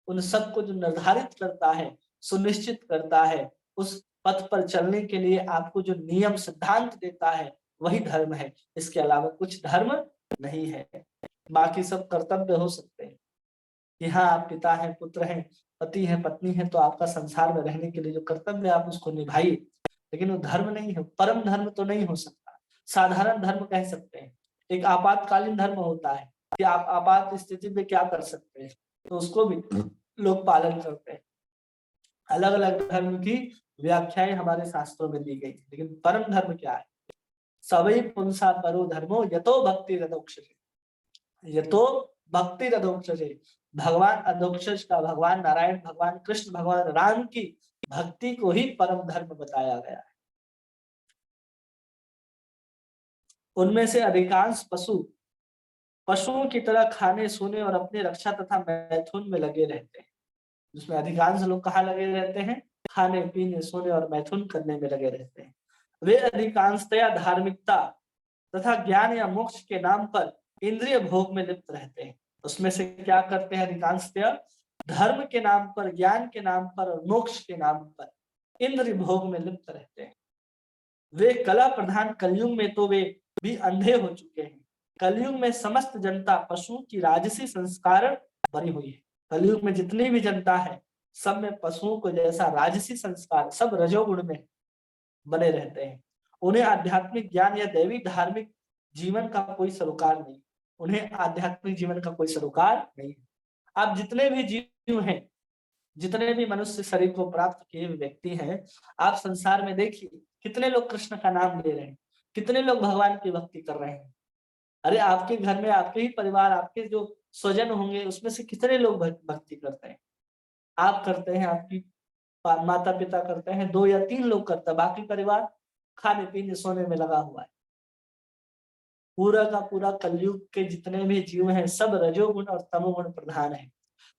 उन सबको जो निर्धारित करता है, सुनिश्चित करता है, उस पथ पर चलने के लिए आपको जो नियम सिद्धांत देता है, वही धर्म है। इसके अलावा कुछ धर्म नहीं है। बाकी सब कर्तव्य हो सकते हैं कि हाँ आप पिता हैं, पुत्र हैं, पति हैं, पत्नी हैं, तो आपका संसार में रहने के लिए जो कर्तव्य आप उसको निभाइए, लेकिन वो धर्म नहीं है। परम धर्म तो नहीं हो सकता, साधारण धर्म कह सकते हैं। एक आपातकालीन धर्म होता है कि आप आपात स्थिति में क्या कर सकते हैं, तो उसको भी लोग पालन करते हैं। अलग अलग धर्म की व्याख्याएं हमारे शास्त्रों में दी गई, लेकिन परम धर्म क्या है? सवै पुंसा परो धर्मो यतो भक्ति रथोक्षजे, यतो भक्ति रथोक्षजे। भगवान अधोक्षज का, भगवान नारायण, भगवान कृष्ण, भगवान राम की भक्ति को ही परम धर्म बताया गया है। उनमें से अधिकांश पशुओं की तरह खाने, सोने और अपनी रक्षा तथा मैथुन में लगे रहते हैं। जिसमें अधिकांश लोग कहाँ लगे रहते हैं? खाने, पीने, सोने और मैथुन करने में लगे रहते हैं। वे अधिकांशतया धार्मिकता तथा ज्ञान या मोक्ष के नाम पर इंद्रिय भोग में लिप्त रहते हैं। उसमें से क्या करते हैं? अधिकांशतया धर्म के नाम पर, ज्ञान के नाम पर और मोक्ष के नाम पर इंद्रिय भोग में लिप्त रहते हैं। वे कला प्रधान कलयुग में तो वे भी अंधे हो चुके हैं। कलयुग में समस्त जनता पशुओं की राजसी संस्कार बनी हुई है। कलयुग में जितनी भी जनता है, सब में पशुओं को जैसा राजसी संस्कार, सब रजोगुण में बने रहते हैं। उन्हें आध्यात्मिक ज्ञान या दैवी धार्मिक जीवन का कोई सरोकार नहीं, उन्हें आध्यात्मिक जीवन का कोई सरोकार नहीं है। आप जितने भी जीव हैं, जितने भी मनुष्य शरीर को प्राप्त किए हुए व्यक्ति हैं, आप संसार में देखिए कितने लोग कृष्ण का नाम ले रहे हैं, कितने लोग भगवान की भक्ति कर रहे हैं। अरे आपके घर में, आपके ही परिवार, आपके जो स्वजन होंगे, उसमें से कितने लोग भक्ति करते हैं? आप करते हैं, आपकी माता पिता करते हैं, 2 या 3 लोग करते हैं, बाकी परिवार खाने पीने सोने में लगा हुआ है। पूरा का पूरा कलयुग के जितने भी जीव हैं, सब रजोगुण और तमोगुण प्रधान है।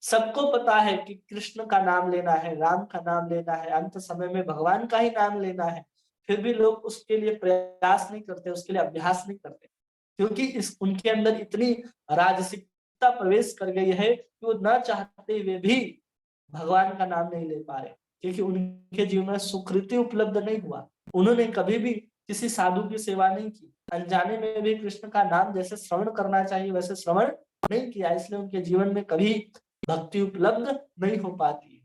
सबको पता है कि कृष्ण का नाम लेना है, राम का नाम लेना है, अंत समय में भगवान का ही नाम लेना है, फिर भी लोग उसके लिए प्रयास नहीं करते, उसके लिए अभ्यास नहीं करते, क्योंकि इस उनके अंदर इतनी राजसिकता प्रवेश कर गई है कि वो न चाहते हुए भी भगवान का नाम नहीं ले पा रहे, क्योंकि उनके जीवन में सुकृति उपलब्ध नहीं हुआ। उन्होंने कभी भी किसी साधु की सेवा नहीं की, अनजाने में भी कृष्ण का नाम जैसे श्रवण करना चाहिए वैसे श्रवण नहीं किया, इसलिए उनके जीवन में कभी भक्ति उपलब्ध नहीं हो पाती।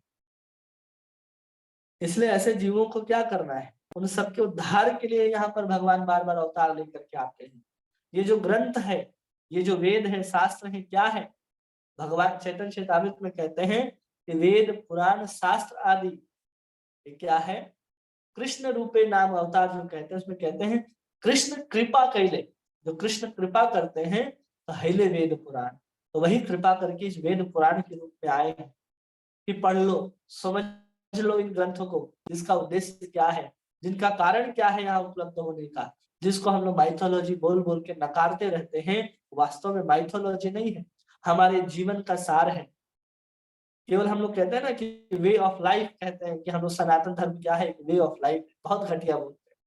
इसलिए ऐसे जीवों को क्या करना है? उन सबके उद्धार के लिए यहाँ पर भगवान बार बार अवतार लेकर के आते हैं। ये जो ग्रंथ है, ये जो वेद है, शास्त्र है, क्या है? भगवान चैतन्य चेतावृत में कहते हैं कि वेद पुराण शास्त्र आदि ये क्या है? कृष्ण रूपे नाम अवतार जो कहते हैं, उसमें कहते हैं कृष्ण कृपा कैले, जो कृष्ण कृपा करते हैं तो हैले वेद पुराण, तो वही कृपा करके इस वेद पुराण के रूप में आए हैं कि पढ़ लो, समझ लो इन ग्रंथों को, जिसका उद्देश्य क्या है, जिनका कारण क्या है यहाँ उपलब्ध होने का। जिसको हम लोग माइथोलॉजी बोल बोल के नकारते रहते हैं, वास्तव में माइथोलॉजी नहीं है, हमारे जीवन का सार है। केवल हम लोग कहते हैं ना कि वे ऑफ लाइफ, कहते हैं कि हम लोग सनातन धर्म क्या है, वे ऑफ लाइफ, बहुत घटिया बोलते हैं।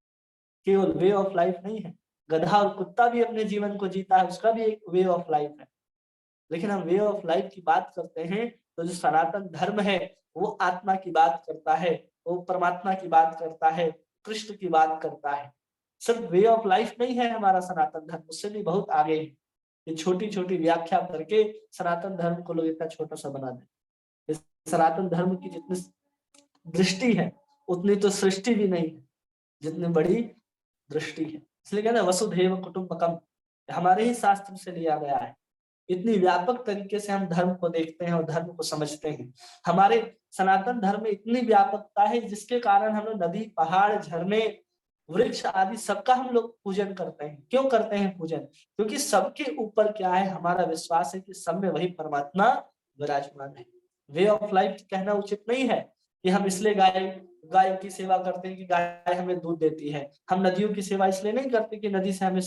केवल वे ऑफ लाइफ नहीं है, गधा और कुत्ता भी अपने जीवन को जीता है, उसका भी एक वे ऑफ लाइफ है। लेकिन हम वे ऑफ लाइफ की बात करते हैं तो जो सनातन धर्म है वो आत्मा की बात करता है, वो परमात्मा की बात करता है, कृष्ण की बात करता है। सिर्फ वे ऑफ लाइफ नहीं है हमारा सनातन धर्म, उससे भी बहुत आगे है। ये छोटी छोटी व्याख्या करके सनातन धर्म को लोग इतना छोटा सा बना दे। सनातन धर्म की जितनी दृष्टि है उतनी तो सृष्टि भी नहीं है जितनी बड़ी दृष्टि है। इसलिए कहते हैं वसुधैव कुटुंबकम, हमारे ही शास्त्र से लिया गया है। इतनी व्यापक तरीके से हम धर्म को देखते हैं और धर्म को समझते हैं। हमारे सनातन धर्म में इतनी व्यापकता है जिसके कारण हम लोग नदी, पहाड़, झरने, वृक्ष आदि सबका हम लोग पूजन करते हैं। क्यों करते हैं पूजन? क्योंकि सबके ऊपर क्या है, हमारा विश्वास है कि सब में वही परमात्मा विराजमान है। वे ऑफ लाइफ कहना उचित नहीं है कि हम इसलिए गाय की सेवा करते हैं कि गाय हमें दूध देती है। हम नदियों की सेवा इसलिए नहीं करते कि नदी से हमें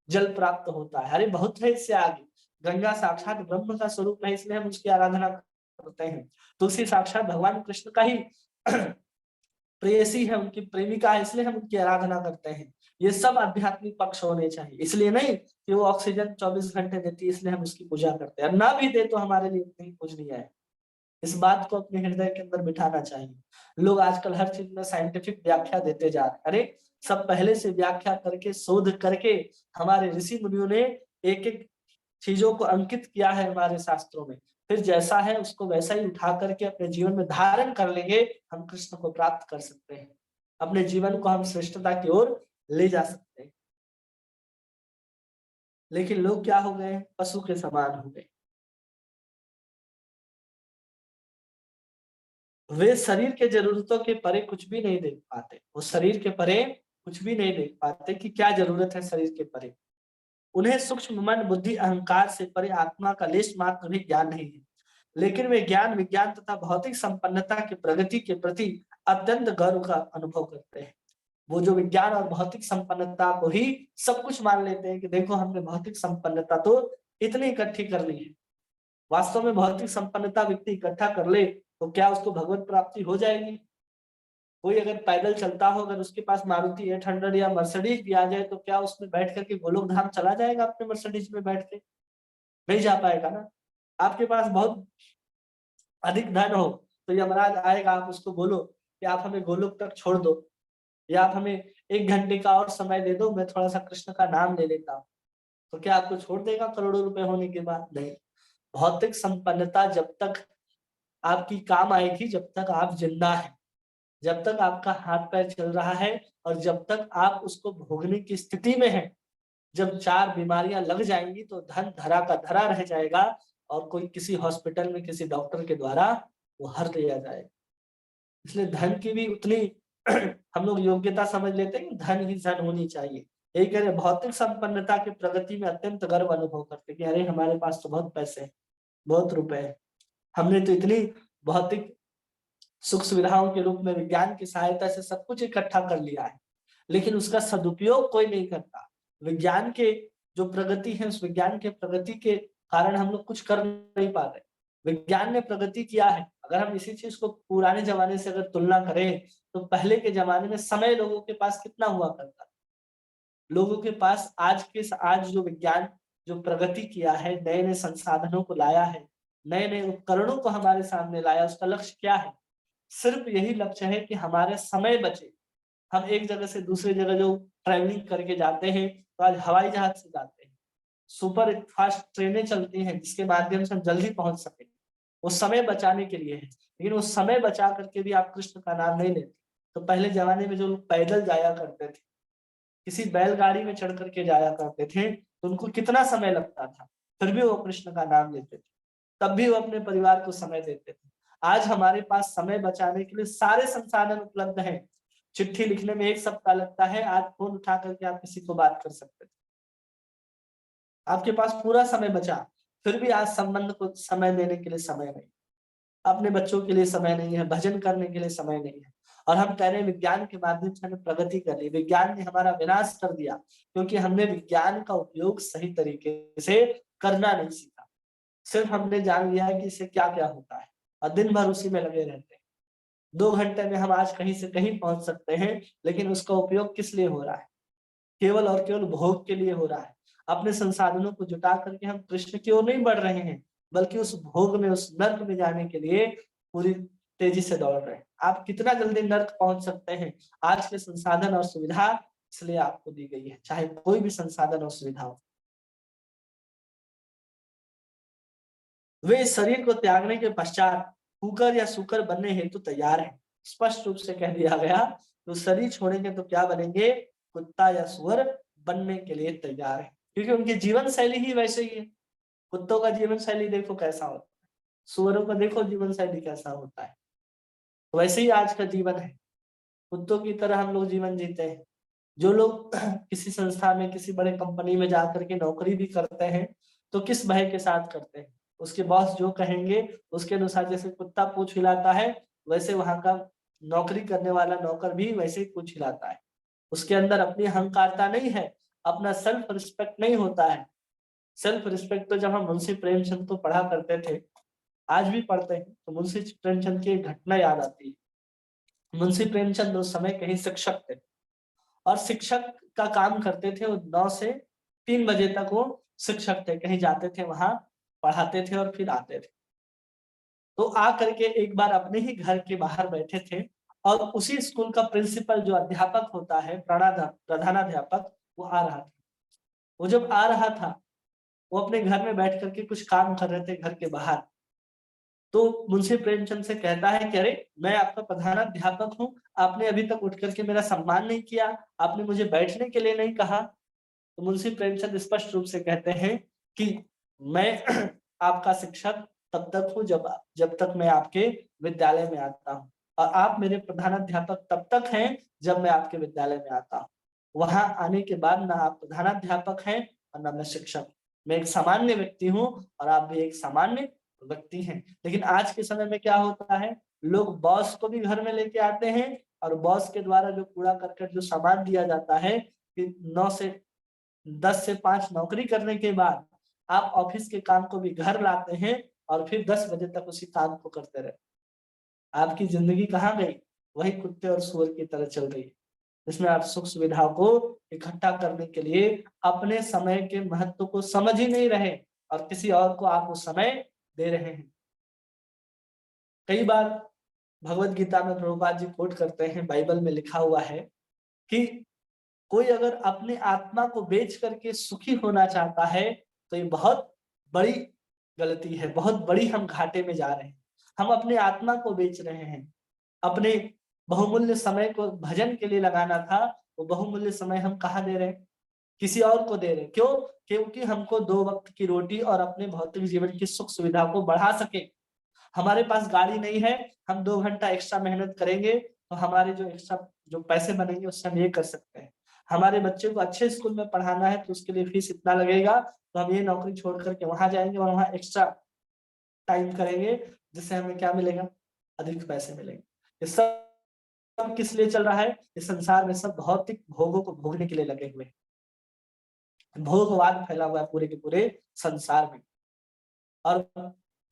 जल प्राप्त होता है। अरे बहुत है इससे आगे। गंगा साक्षात ब्रह्म का स्वरूप है, इसलिए हम उसकी आराधना करते हैं। तुलसी साक्षात भगवान कृष्ण का ही प्रेयसी है, उनकी प्रेमिका है, इसलिए हम उनकी आराधना करते हैं। ये सब आध्यात्मिक पक्ष होने चाहिए। इसलिए नहीं कि वो ऑक्सीजन 24 घंटे देती है इसलिए हम उसकी पूजा करते हैं, ना भी दे तो हमारे लिए उतनी पूजनीय है। इस बात को अपने हृदय के अंदर बिठाना चाहिए। लोग आजकल हर चीज में साइंटिफिक व्याख्या देते जा रहे हैं। अरे सब पहले से व्याख्या करके, शोध करके हमारे ऋषि मुनियों ने एक एक चीजों को अंकित किया है हमारे शास्त्रों में। फिर जैसा है उसको वैसा ही उठा करके अपने जीवन में धारण कर लेंगे, हम कृष्ण को प्राप्त कर सकते हैं। अपने जीवन को हम श्रेष्ठता की ओर ले जा सकते हैं। लेकिन लोग क्या हो गए? पशु के समान हो गए। वे शरीर के जरूरतों के परे कुछ भी नहीं देख पाते। वो शरीर के परे कुछ भी नहीं देख पाते कि क्या जरूरत है शरीर के परे। उन्हें सूक्ष्म मन, बुद्धि, अहंकार से परे आत्मा का लेश मात्र भी ज्ञान नहीं है। लेकिन वे ज्ञान, विज्ञान तथा भौतिक संपन्नता की प्रगति के प्रति अत्यंत गर्व का अनुभव करते हैं। वो जो विज्ञान और भौतिक संपन्नता को ही सब कुछ मान लेते हैं कि देखो हमने भौतिक संपन्नता तो इतनी इकट्ठी कर ली है। वास्तव में भौतिक संपन्नता व्यक्ति इकट्ठा कर ले तो क्या उसको भगवत प्राप्ति हो जाएगी? कोई अगर पैदल चलता हो, अगर उसके पास मारुति 800 या मर्सिडीज भी आ जाए तो क्या उसमें बैठ करके गोलोक धाम चला जाएगा? अपने मर्सिडीज में बैठ के नहीं जा पाएगा ना। आपके पास बहुत अधिक धन हो तो यमराज आएगा, आप उसको बोलो कि आप हमें गोलोक तक छोड़ दो या आप हमें 1 घंटे का और समय दे दो, मैं थोड़ा सा कृष्ण का नाम ले लेता हूँ, तो क्या आपको छोड़ देगा करोड़ों रुपए होने के बाद? नहीं। भौतिक संपन्नता जब तक आपकी काम आएगी जब तक आप जिंदा है, जब तक आपका हाथ पैर चल रहा है और जब तक आप उसको भोगने की स्थिति में है। जब 4 बीमारियां लग जाएंगी तो धन धरा का धरा रह जाएगा और कोई किसी हॉस्पिटल में किसी डॉक्टर के द्वारा वो हर लिया जाएगा। इसलिए धन की भी उतनी हम लोग योग्यता समझ लेते हैं कि धन ही धन होनी चाहिए। यही कह रहे भौतिक संपन्नता की प्रगति में अत्यंत गर्व अनुभव करते कि अरे हमारे पास तो बहुत पैसे हैं, बहुत रुपए हैं, हमने तो इतनी भौतिक सुख सुविधाओं के रूप में विज्ञान की सहायता से सब कुछ इकट्ठा कर लिया है, लेकिन उसका सदुपयोग कोई नहीं करता। विज्ञान के जो प्रगति है उस विज्ञान के प्रगति के कारण हम लोग कुछ कर नहीं पा रहे। विज्ञान ने प्रगति किया है। अगर हम इसी चीज को पुराने जमाने से अगर तुलना करें तो पहले के जमाने में समय लोगों के पास कितना हुआ करता? लोगों के पास आज जो विज्ञान जो प्रगति किया है, नए नए संसाधनों को लाया है, नए नए उपकरणों को हमारे सामने लाया, उसका लक्ष्य क्या है? सिर्फ यही लक्ष्य है कि हमारे समय बचे। हम एक जगह से दूसरी जगह जो ट्रैवलिंग करके जाते हैं तो आज हवाई जहाज से जाते हैं, सुपर फास्ट ट्रेनें चलती हैं जिसके माध्यम से हम जल्दी पहुंच सके। वो समय बचाने के लिए है, लेकिन वो समय बचा करके भी आप कृष्ण का नाम नहीं लेते। तो पहले जमाने में जो लोग पैदल जाया करते थे, किसी बैलगाड़ी में चढ़ करके जाया करते थे, तो उनको कितना समय लगता था, फिर भी वो कृष्ण का नाम लेते थे, तब भी वो अपने परिवार को समय देते थे। आज हमारे पास समय बचाने के लिए सारे संसाधन उपलब्ध हैं। चिट्ठी लिखने में 1 सप्ताह लगता है, आज फोन उठा करके आप किसी को बात कर सकते थे। आपके पास पूरा समय बचा, फिर भी आज संबंध को समय देने के लिए समय नहीं, अपने बच्चों के लिए समय नहीं है, भजन करने के लिए समय नहीं है। और हम कह रहे हैं विज्ञान के माध्यम से हमने प्रगति कर ली। विज्ञान ने हमारा विनाश कर दिया क्योंकि हमने विज्ञान का उपयोग सही तरीके से करना नहीं सीखा। सिर्फ हमने जान लिया है कि इससे क्या क्या होता है और दिन भर उसी में लगे रहते हैं। 2 घंटे में हम आज कहीं से कहीं पहुंच सकते हैं, लेकिन उसका उपयोग किस लिए हो रहा है? केवल और केवल भोग के लिए हो रहा है। अपने संसाधनों को जुटा करके हम कृष्ण की ओर नहीं बढ़ रहे हैं, बल्कि उस भोग में, उस नर्क में जाने के लिए पूरी तेजी से दौड़ रहे हैं। आप कितना जल्दी नर्क पहुंच सकते हैं, आज के संसाधन और सुविधा इसलिए आपको दी गई है, चाहे कोई भी संसाधन और सुविधा हो। वे इस शरीर को त्यागने के पश्चात कुकर या सुकर बनने हेतु तैयार है। स्पष्ट रूप से कह दिया गया, तो शरीर छोड़ेंगे तो क्या बनेंगे, कुत्ता या सुअर बनने के लिए तैयार है, क्योंकि उनकी जीवन शैली ही वैसे ही है। कुत्तों का जीवन शैली देखो कैसा होता है, सुअरों का देखो जीवन शैली कैसा होता है। वैसे ही आज का जीवन है, कुत्तों की तरह हम लोग जीवन जीते हैं। जो लोग किसी संस्था में, किसी बड़े कंपनी में जाकर के नौकरी भी करते हैं, तो किस भय के साथ करते हैं, उसके बॉस जो कहेंगे उसके अनुसार। जैसे कुत्ता पूंछ हिलाता है, वैसे वहां का नौकरी करने वाला नौकर भी वैसे ही पूंछ हिलाता है। उसके अंदर अपनी अहंकारता नहीं है, अपना सेल्फ रिस्पेक्ट नहीं होता है। सेल्फ रिस्पेक्ट तो जब हम मुंशी प्रेमचंद को पढ़ा करते थे, आज भी पढ़ते हैं, तो मुंशी प्रेमचंद की एक घटना याद आती है। मुंशी प्रेमचंद उस समय कहीं शिक्षक थे, और शिक्षक का काम करते थे। वो 9 से 3 बजे तक वो शिक्षक थे, कहीं जाते थे, वहां पढ़ाते थे और फिर आते थे। तो आ करके एक बार अपने ही घर के बाहर बैठे थे, और उसी स्कूल का प्रिंसिपल जो अध्यापक होता है, प्रधानाध्यापक, वो आ रहा था। वो जब आ रहा था, वो अपने घर में बैठ करके कुछ काम कर रहे थे घर के बाहर। तो मुंशी प्रेमचंद से कहता है कि अरे, मैं आपका प्रधानाध्यापक हूँ, आपने अभी तक उठ करके मेरा सम्मान नहीं किया, आपने मुझे बैठने के लिए नहीं कहा। तो मुंशी प्रेमचंद स्पष्ट रूप से कहते हैं कि मैं आपका शिक्षक तब तक हूँ जब जब तक मैं आपके विद्यालय में आता हूँ, और आप मेरे प्रधानाध्यापक तब तक हैं जब मैं आपके विद्यालय में आता हूँ। वहां आने के बाद ना आप प्रधानाध्यापक हैं और ना मैं शिक्षक। मैं एक सामान्य व्यक्ति हूँ, और आप भी एक सामान्य व्यक्ति हैं। लेकिन आज के समय में क्या होता है, लोग बॉस को भी घर में लेके आते हैं, और बॉस के द्वारा जो कूड़ा करकट जो सामान दिया जाता है कि 9 से 10 से 5 नौकरी करने के बाद आप ऑफिस के काम को भी घर लाते हैं, और फिर 10 बजे तक उसी काम को करते रहे। आपकी जिंदगी कहाँ गई, वही कुत्ते और सुअर की तरह चल रही है, जिसमें आप सुख सुविधाओं को इकट्ठा करने के लिए अपने समय के महत्व को समझ ही नहीं रहे, और किसी और को आप वो समय दे रहे हैं। कई बार भगवत गीता में प्रभुपाद जी कोट करते हैं, बाइबल में लिखा हुआ है कि कोई अगर अपनी आत्मा को बेच करके सुखी होना चाहता है, तो ये बहुत बड़ी गलती है, बहुत बड़ी हम घाटे में जा रहे हैं। हम अपनी आत्मा को बेच रहे हैं। अपने बहुमूल्य समय को भजन के लिए लगाना था, वो बहुमूल्य समय हम कहाँ दे रहे हैं, किसी और को दे रहे हैं। क्यों? क्योंकि हमको 2 वक्त की रोटी और अपने भौतिक जीवन की सुख सुविधा को बढ़ा सके। हमारे पास गाड़ी नहीं है, हम 2 घंटा एक्स्ट्रा मेहनत करेंगे, तो हमारे जो एक्स्ट्रा जो पैसे बनेंगे उससे हम ये कर सकते हैं। हमारे बच्चे को अच्छे स्कूल में पढ़ाना है, तो उसके लिए फीस इतना लगेगा, तो हम ये नौकरी छोड़ करके वहां जाएंगे और वहां एक्स्ट्रा टाइम करेंगे, जिससे हमें क्या मिलेगा, अधिक पैसे मिलेंगे। ये सब किस लिए चल रहा है, इस संसार में सब भौतिक भोगों को भोगने के लिए लगे हुए हैं। भोगवाद फैला हुआ है पूरे के पूरे संसार में। और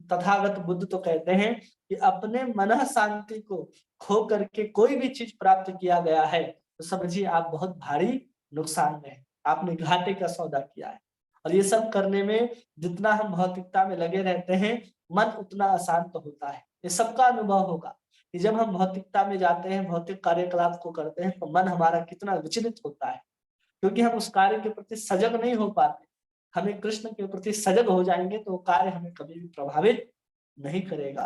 तथागत बुद्ध तो कहते हैं कि अपने मन शांति को खो करके कोई भी चीज प्राप्त किया गया है, तो समझिए आप बहुत भारी नुकसान में है, आपने घाटे का सौदा किया है। और ये सब करने में जितना हम भौतिकता में लगे रहते हैं, मन उतना अशांत होता है। ये सबका अनुभव होगा कि जब हम भौतिकता में जाते हैं, भौतिक कार्यकलाप को करते हैं, तो मन हमारा कितना विचलित होता है, क्योंकि हम उस कार्य के प्रति सजग नहीं हो पाते। हमें कृष्ण के प्रति सजग हो जाएंगे तो कार्य हमें कभी भी प्रभावित नहीं करेगा,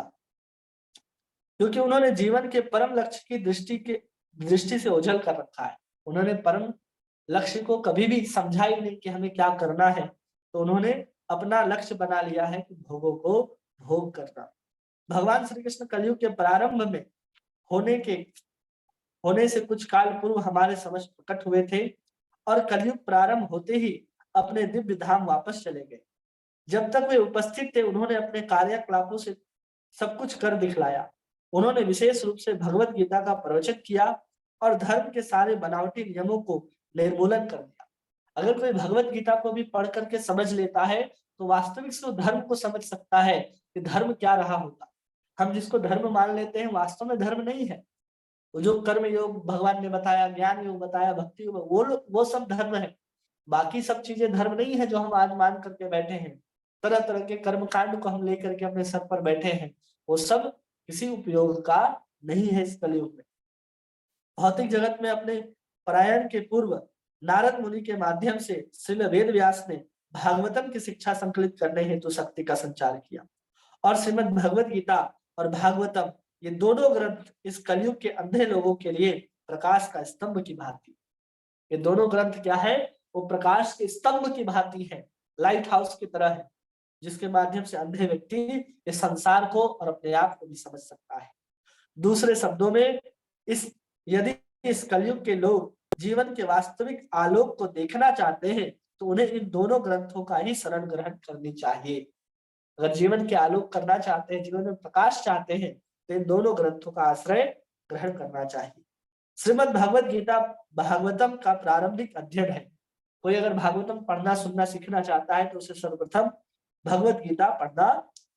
क्योंकि उन्होंने जीवन के परम लक्ष्य की दृष्टि से ओझल कर रखा है। उन्होंने परम लक्ष्य को कभी भी समझा ही नहीं कि हमें क्या करना है, तो उन्होंने अपना लक्ष्य बना लिया है कि भोगों को भोग करना। भगवान श्री कृष्ण कलयुग के प्रारंभ में होने से कुछ काल पूर्व हमारे समझ प्रकट हुए थे, और कलयुग प्रारंभ होते ही अपने दिव्य धाम वापस चले गए। जब तक वे उपस्थित थे, उन्होंने अपने कार्यकलापों से सब कुछ कर दिखलाया। उन्होंने विशेष रूप से भगवत गीता का प्रवचन किया, और धर्म के सारे बनावटी नियमों को निर्मूलन कर दिया। अगर कोई भगवत गीता को भी पढ़ करके समझ लेता है, तो वास्तविक से वो धर्म को समझ सकता है कि धर्म क्या रहा होता। हम जिसको धर्म मान लेते हैं, वास्तव में धर्म नहीं है। वो जो कर्म योग भगवान ने बताया, ज्ञान योग बताया, भक्ति योग, वो सब धर्म है। बाकी सब चीजें धर्म नहीं है जो हम आज मान करके बैठे हैं। तरह तरह के कर्म कांड को हम लेकर के अपने सर पर बैठे हैं, वो सब किसी उपयोग का नहीं है इस कलयुग में। भौतिक जगत में अपने पलायन के पूर्व नारद मुनि के माध्यम से श्रील वेद व्यास ने भागवतम की शिक्षा संकलित करने हेतु शक्ति का संचार किया और श्रीमद् भगवत गीता और भागवतम ये दोनों ग्रंथ इस कलयुग के अंधे लोगों के लिए प्रकाश का स्तंभ की भांति, ये दोनों ग्रंथ क्या है, वो प्रकाश के स्तंभ की भांति है, लाइट हाउस की तरह है, जिसके माध्यम से अंधे व्यक्ति इस संसार को और अपने आप को भी समझ सकता है। दूसरे शब्दों में यदि इस कलयुग के लोग जीवन के वास्तविक आलोक को देखना चाहते हैं तो उन्हें इन दोनों ग्रंथों का ही शरण ग्रहण करनी चाहिए। अगर जीवन के आलोक करना चाहते हैं, जीवन में प्रकाश चाहते हैं, तो इन दोनों ग्रंथों का आश्रय ग्रहण करना चाहिए। श्रीमद् भगवत गीता भागवतम का प्रारंभिक अध्ययन है। कोई अगर भागवतम पढ़ना सुनना सीखना चाहता है तो उसे सर्वप्रथम भगवत गीता पढ़ना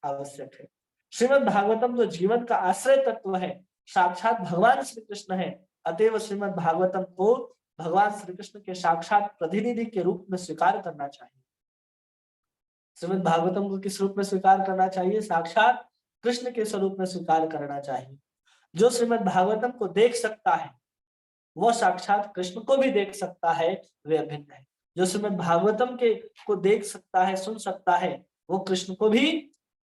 आवश्यक है। श्रीमद् भागवतम जो जीवन का आश्रय तत्व है, साक्षात भगवान श्री कृष्ण है, अतएव श्रीमद् भागवतम को भगवान श्री कृष्ण के साक्षात प्रतिनिधि के रूप में स्वीकार करना चाहिए। श्रीमद् भागवतम को किस रूप में स्वीकार करना चाहिए? साक्षात कृष्ण के स्वरूप में स्वीकार करना चाहिए। जो श्रीमद् भागवतम को देख सकता है वह साक्षात कृष्ण को भी देख सकता है, वे अभिन्न है। जो श्रीमद् भागवतम के को देख सकता है, सुन सकता है, वो कृष्ण को भी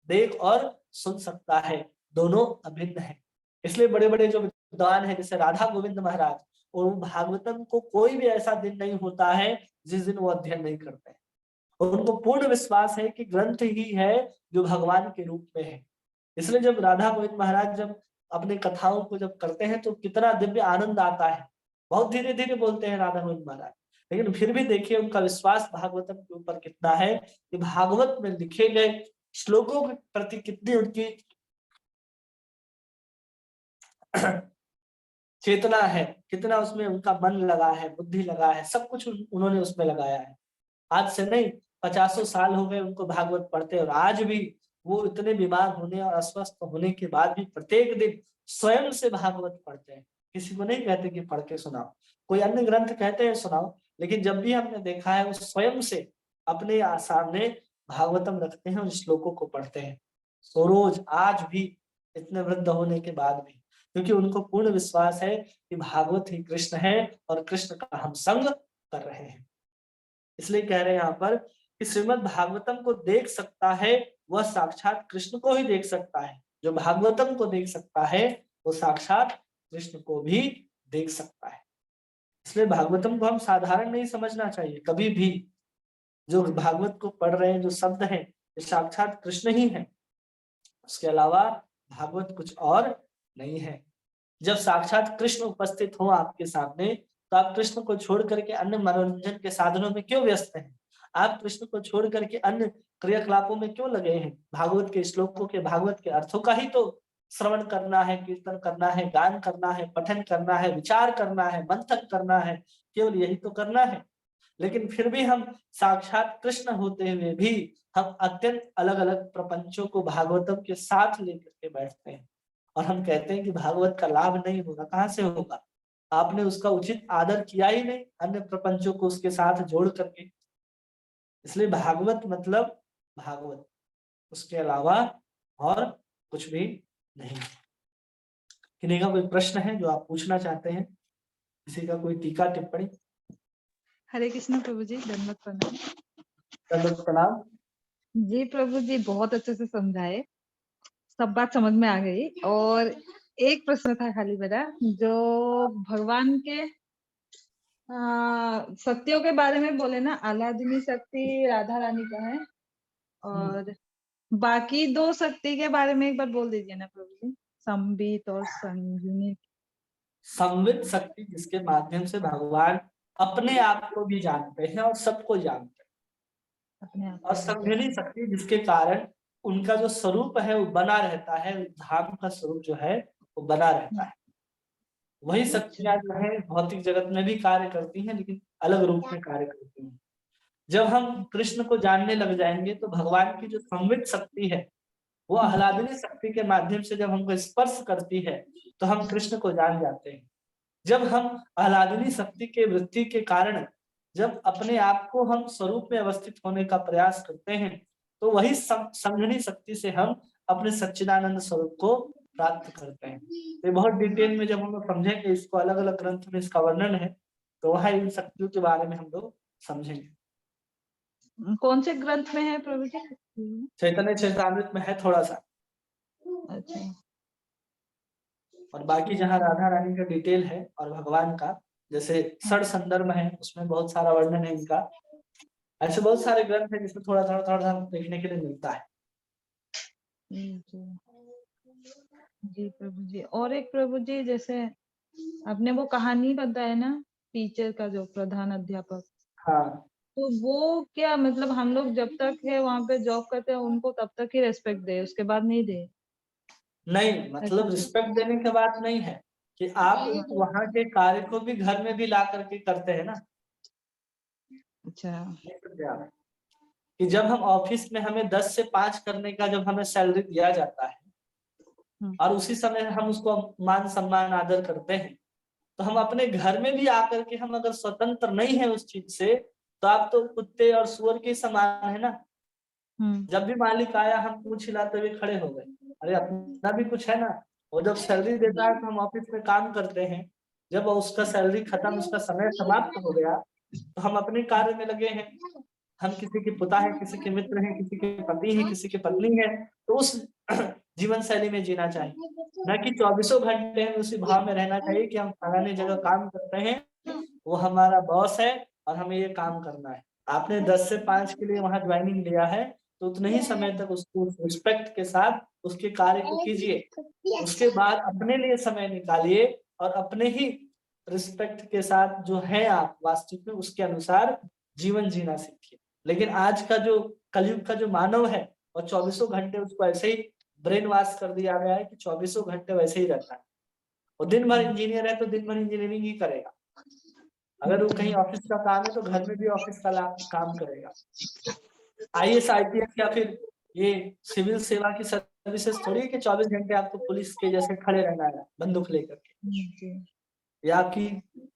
देख और सुन सकता है, दोनों अभिन्न है। इसलिए बड़े बड़े जो विद्वान है जैसे राधा गोविंद महाराज, और भागवतम को कोई भी ऐसा दिन नहीं होता है जिस दिन वो अध्ययन नहीं करते हैं। उनको पूर्ण विश्वास है कि ग्रंथ ही है जो भगवान के रूप में है। इसलिए जब राधा गोविंद महाराज जब अपने कथाओं को जब करते हैं तो कितना दिव्य आनंद आता है। बहुत धीरे धीरे बोलते हैं राधा गोविंद महाराज, लेकिन फिर भी देखिए उनका विश्वास भागवतम के ऊपर कितना है कि भागवत में लिखे गए श्लोकों के प्रति कितनी उनकी चेतना है, कितना उसमें उनका मन लगा है, बुद्धि लगा है, सब कुछ उन्होंने उसमें लगाया है। आज से नहीं, 50 साल हो गए उनको भागवत पढ़ते, और आज भी वो इतने बीमार होने और अस्वस्थ होने के बाद भी प्रत्येक दिन स्वयं से भागवत पढ़ते हैं। किसी को नहीं कहते कि पढ़ के सुनाओ, कोई अन्य ग्रंथ कहते हैं सुनाओ, लेकिन जब भी हमने देखा है वो स्वयं से अपने सामने भागवतम रखते हैं और श्लोकों को पढ़ते हैं। तो रोज आज भी इतने वृद्ध होने के बाद भी, क्योंकि उनको पूर्ण विश्वास है कि भागवत ही कृष्ण है और कृष्ण का हम संग कर रहे हैं। इसलिए कह रहे हैं यहाँ पर कि श्रीमद् भागवतम को देख सकता है वह साक्षात कृष्ण को ही देख सकता है। जो भागवतम को देख सकता है वो साक्षात कृष्ण को भी देख सकता है। इसलिए भागवतम को हम साधारण नहीं समझना चाहिए कभी भी। जो भागवत को पढ़ रहे हैं, जो शब्द हैं, ये साक्षात कृष्ण ही है, उसके अलावा भागवत कुछ और नहीं है। जब साक्षात कृष्ण उपस्थित हो आपके सामने तो आप कृष्ण को छोड़ करके अन्य मनोरंजन के साधनों में क्यों व्यस्त हैं? आप कृष्ण को छोड़ करके अन्य क्रियाकलापों में क्यों लगे हैं? भागवत के श्लोकों के, भागवत के अर्थों का ही तो श्रवण करना है, कीर्तन करना है, गान करना है, पठन करना है, विचार करना है, मंथन करना है, केवल यही तो करना है। लेकिन फिर भी हम साक्षात कृष्ण होते हुए भी हम अत्यंत अलग अलग प्रपंचों को भागवतम के साथ लेकर के बैठते हैं और हम कहते हैं कि भागवत का लाभ नहीं होगा। कहाँ से होगा? आपने उसका उचित आदर किया ही नहीं, अन्य प्रपंचों को उसके साथ जोड़ करके। इसलिए भागवत मतलब भागवत, उसके अलावा और कुछ भी नहीं। किसी का कोई प्रश्न है जो आप पूछना चाहते हैं? किसी का कोई टीका टिप्पणी? हरे कृष्ण प्रभु जी, दंडवत प्रणाम। दंडवत प्रणाम जी प्रभु जी, बहुत अच्छे से समझाए, सब बात समझ में आ गई। और एक प्रश्न था खाली मेरा, जो भगवान के शक्तियों के बारे में बोले ना, आह्लादिनी शक्ति राधा रानी का है, और बाकी दो शक्ति के बारे में एक बार बोल दीजिए ना प्रभु जी, संबित और संगिनी। संवित शक्ति जिसके माध्यम से भगवान अपने आप को भी जानते हैं और सबको जानते हैं, अपने आप और संघनी शक्ति जिसके कारण उनका जो स्वरूप है वो बना रहता है, धाम का स्वरूप जो है वो बना रहता है। वही शक्तियां जो है भौतिक जगत में भी कार्य करती हैं, लेकिन अलग रूप में कार्य करती हैं। जब हम कृष्ण को जानने लग जाएंगे तो भगवान की जो संवित शक्ति है वो आह्लादिनी शक्ति के माध्यम से जब हमको स्पर्श करती है तो हम कृष्ण को जान जाते हैं। जब हम आह्लादिनी शक्ति के वृत्ति के कारण जब अपने आप को हम स्वरूप में अवस्थित होने का प्रयास करते हैं तो वही संघनी शक्ति से हम अपने सच्चिदानंद स्वरूप को प्राप्त करते हैं। ये बहुत डिटेल में जब हम लोग समझेंगे इसको, अलग अलग ग्रंथ में इसका वर्णन है, तो वहाँ इन शक्तियों के बारे में हम लोग समझेंगे। कौन से ग्रंथ में है प्रभु जी? चैतन्य चरितामृत में है थोड़ा सा, अच्छा। और बाकी जहाँ राधा रानी का डिटेल है और भगवान का, जैसे षड संदर्भ है, उसमें बहुत सारा वर्णन है इनका। ऐसे बहुत सारे ग्रंथ है जिसमें थोड़ा थोड़ा देखने के लिए मिलता है। जी प्रभु जी। और एक प्रभु जी, जैसे आपने वो कहानी बताया ना टीचर का, जो प्रधान अध्यापक, हाँ, तो वो क्या मतलब हम लोग जब तक है वहाँ पे जॉब करते हैं उनको तब तक ही रेस्पेक्ट दे, उसके बाद नहीं दे? नहीं मतलब रिस्पेक्ट देने की बात नहीं है कि आप वहाँ के कार्य को भी घर में भी ला करके करते हैं ना। अच्छा। कि जब हम ऑफिस में हमें 10 से 5 करने का जब हमें सैलरी दिया जाता है और उसी समय हम उसको मान सम्मान आदर करते हैं, तो हम अपने घर में भी आकर के हम अगर स्वतंत्र नहीं है उस चीज से, तो आप तो कुत्ते और सुअर के समान है ना। जब भी मालिक आया हम पूंछ हिलाते हुए खड़े हो गए, अरे अपना भी कुछ है ना। वो जब सैलरी देता है तो हम ऑफिस में काम करते हैं, जब उसका सैलरी खत्म, उसका समय समाप्त हो गया, तो हम अपने कार्य में लगे हैं। हम किसी के पिता है, किसी के मित्र हैं, किसी के पति है, किसी की पत्नी है, तो उस जीवन शैली में जीना चाहिए, न कि 24 घंटे हमें उसी भाव में रहना चाहिए कि हम फलाने जगह काम करते हैं, वो हमारा बॉस है और हमें ये काम करना है। आपने 10 से 5 के लिए वहां ज्वाइनिंग लिया है, तो उतने ही समय तक उसको रिस्पेक्ट के साथ उसके कार्य को कीजिए। उसके बाद अपने लिए समय निकालिए और अपने ही रिस्पेक्ट के साथ जो है आप वास्तविक में उसके अनुसार जीवन जीना सीखिए। लेकिन आज का जो कलयुग का जो मानव है, और 24 घंटे उसको ऐसे ही ब्रेन वॉश कर दिया गया है कि 24 घंटे वैसे ही रहता है। और दिन भर इंजीनियर है तो दिन भर इंजीनियरिंग ही करेगा। अगर वो कहीं ऑफिस का काम है तो घर में भी ऑफिस का काम करेगा। IAS IPS या फिर ये सिविल सेवा की सर्विसेज थोड़ी है कि 24 घंटे आपको पुलिस के जैसे खड़े रहना है बंदूक लेकर के, या आपकी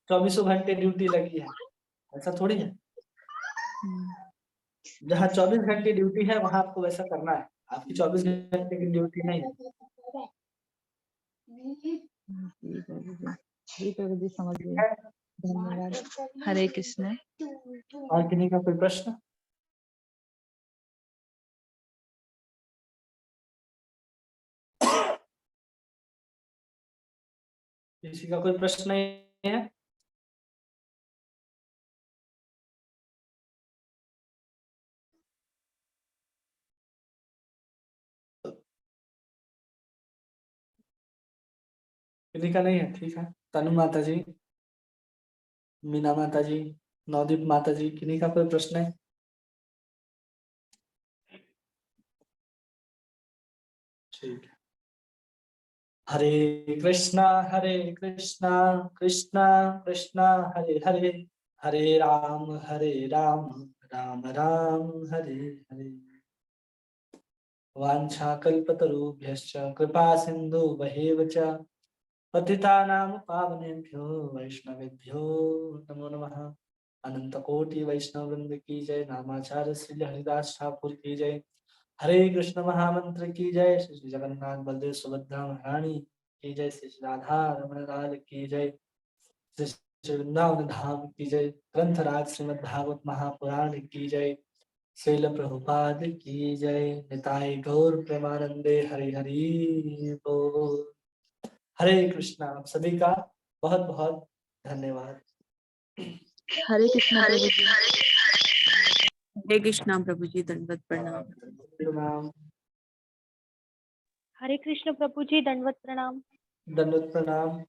24 घंटे ड्यूटी लगी है, ऐसा थोड़ी है। जहाँ 24 घंटे ड्यूटी है वहां आपको वैसा करना है, आपकी 24 घंटे की ड्यूटी नहीं है। समझ गए, धन्यवाद। हरे कृष्ण। और किसी का कोई प्रश्न? किसी का कोई प्रश्न नहीं है? किसी का नहीं है, ठीक है। तनु माता जी, मीना माता जी, नवदीप माता जी, किन्हीं का कोई प्रश्न है? ठीक है। हरे कृष्णा कृष्णा कृष्णा हरे हरे, हरे राम राम राम हरे हरे। वाञ्छाकल्पतरुभ्यश्च कृपा सिन्धुभ्येव च पतितानां पावनेभ्यो वैष्णवेभ्यो नमो नमः। अनंत कोटि वैष्णव वृंद की जय। नामाचार्य श्री हरिदास ठाकुर की जय। हरे कृष्ण महामंत्र की जय। श्री जगन्नाथ बलदेव सुभद्रा महारानी की जय। श्री राधा रमण लाल की जय। श्री वृंदावन धाम की जय। ग्रंथराज श्रीमद् भागवत महापुराण की जय। श्रील प्रभुपाद की जय। निताय गौर प्रेमानंदे हरि हरि बोल। हरे कृष्णा। आप सभी का बहुत बहुत धन्यवाद। हरे कृष्ण प्रभु जी। हरे कृष्णा प्रभु जी, दंडवत प्रणाम। प्रणाम। हरे कृष्ण प्रभु जी, दंडवत प्रणाम। दंडवत प्रणाम।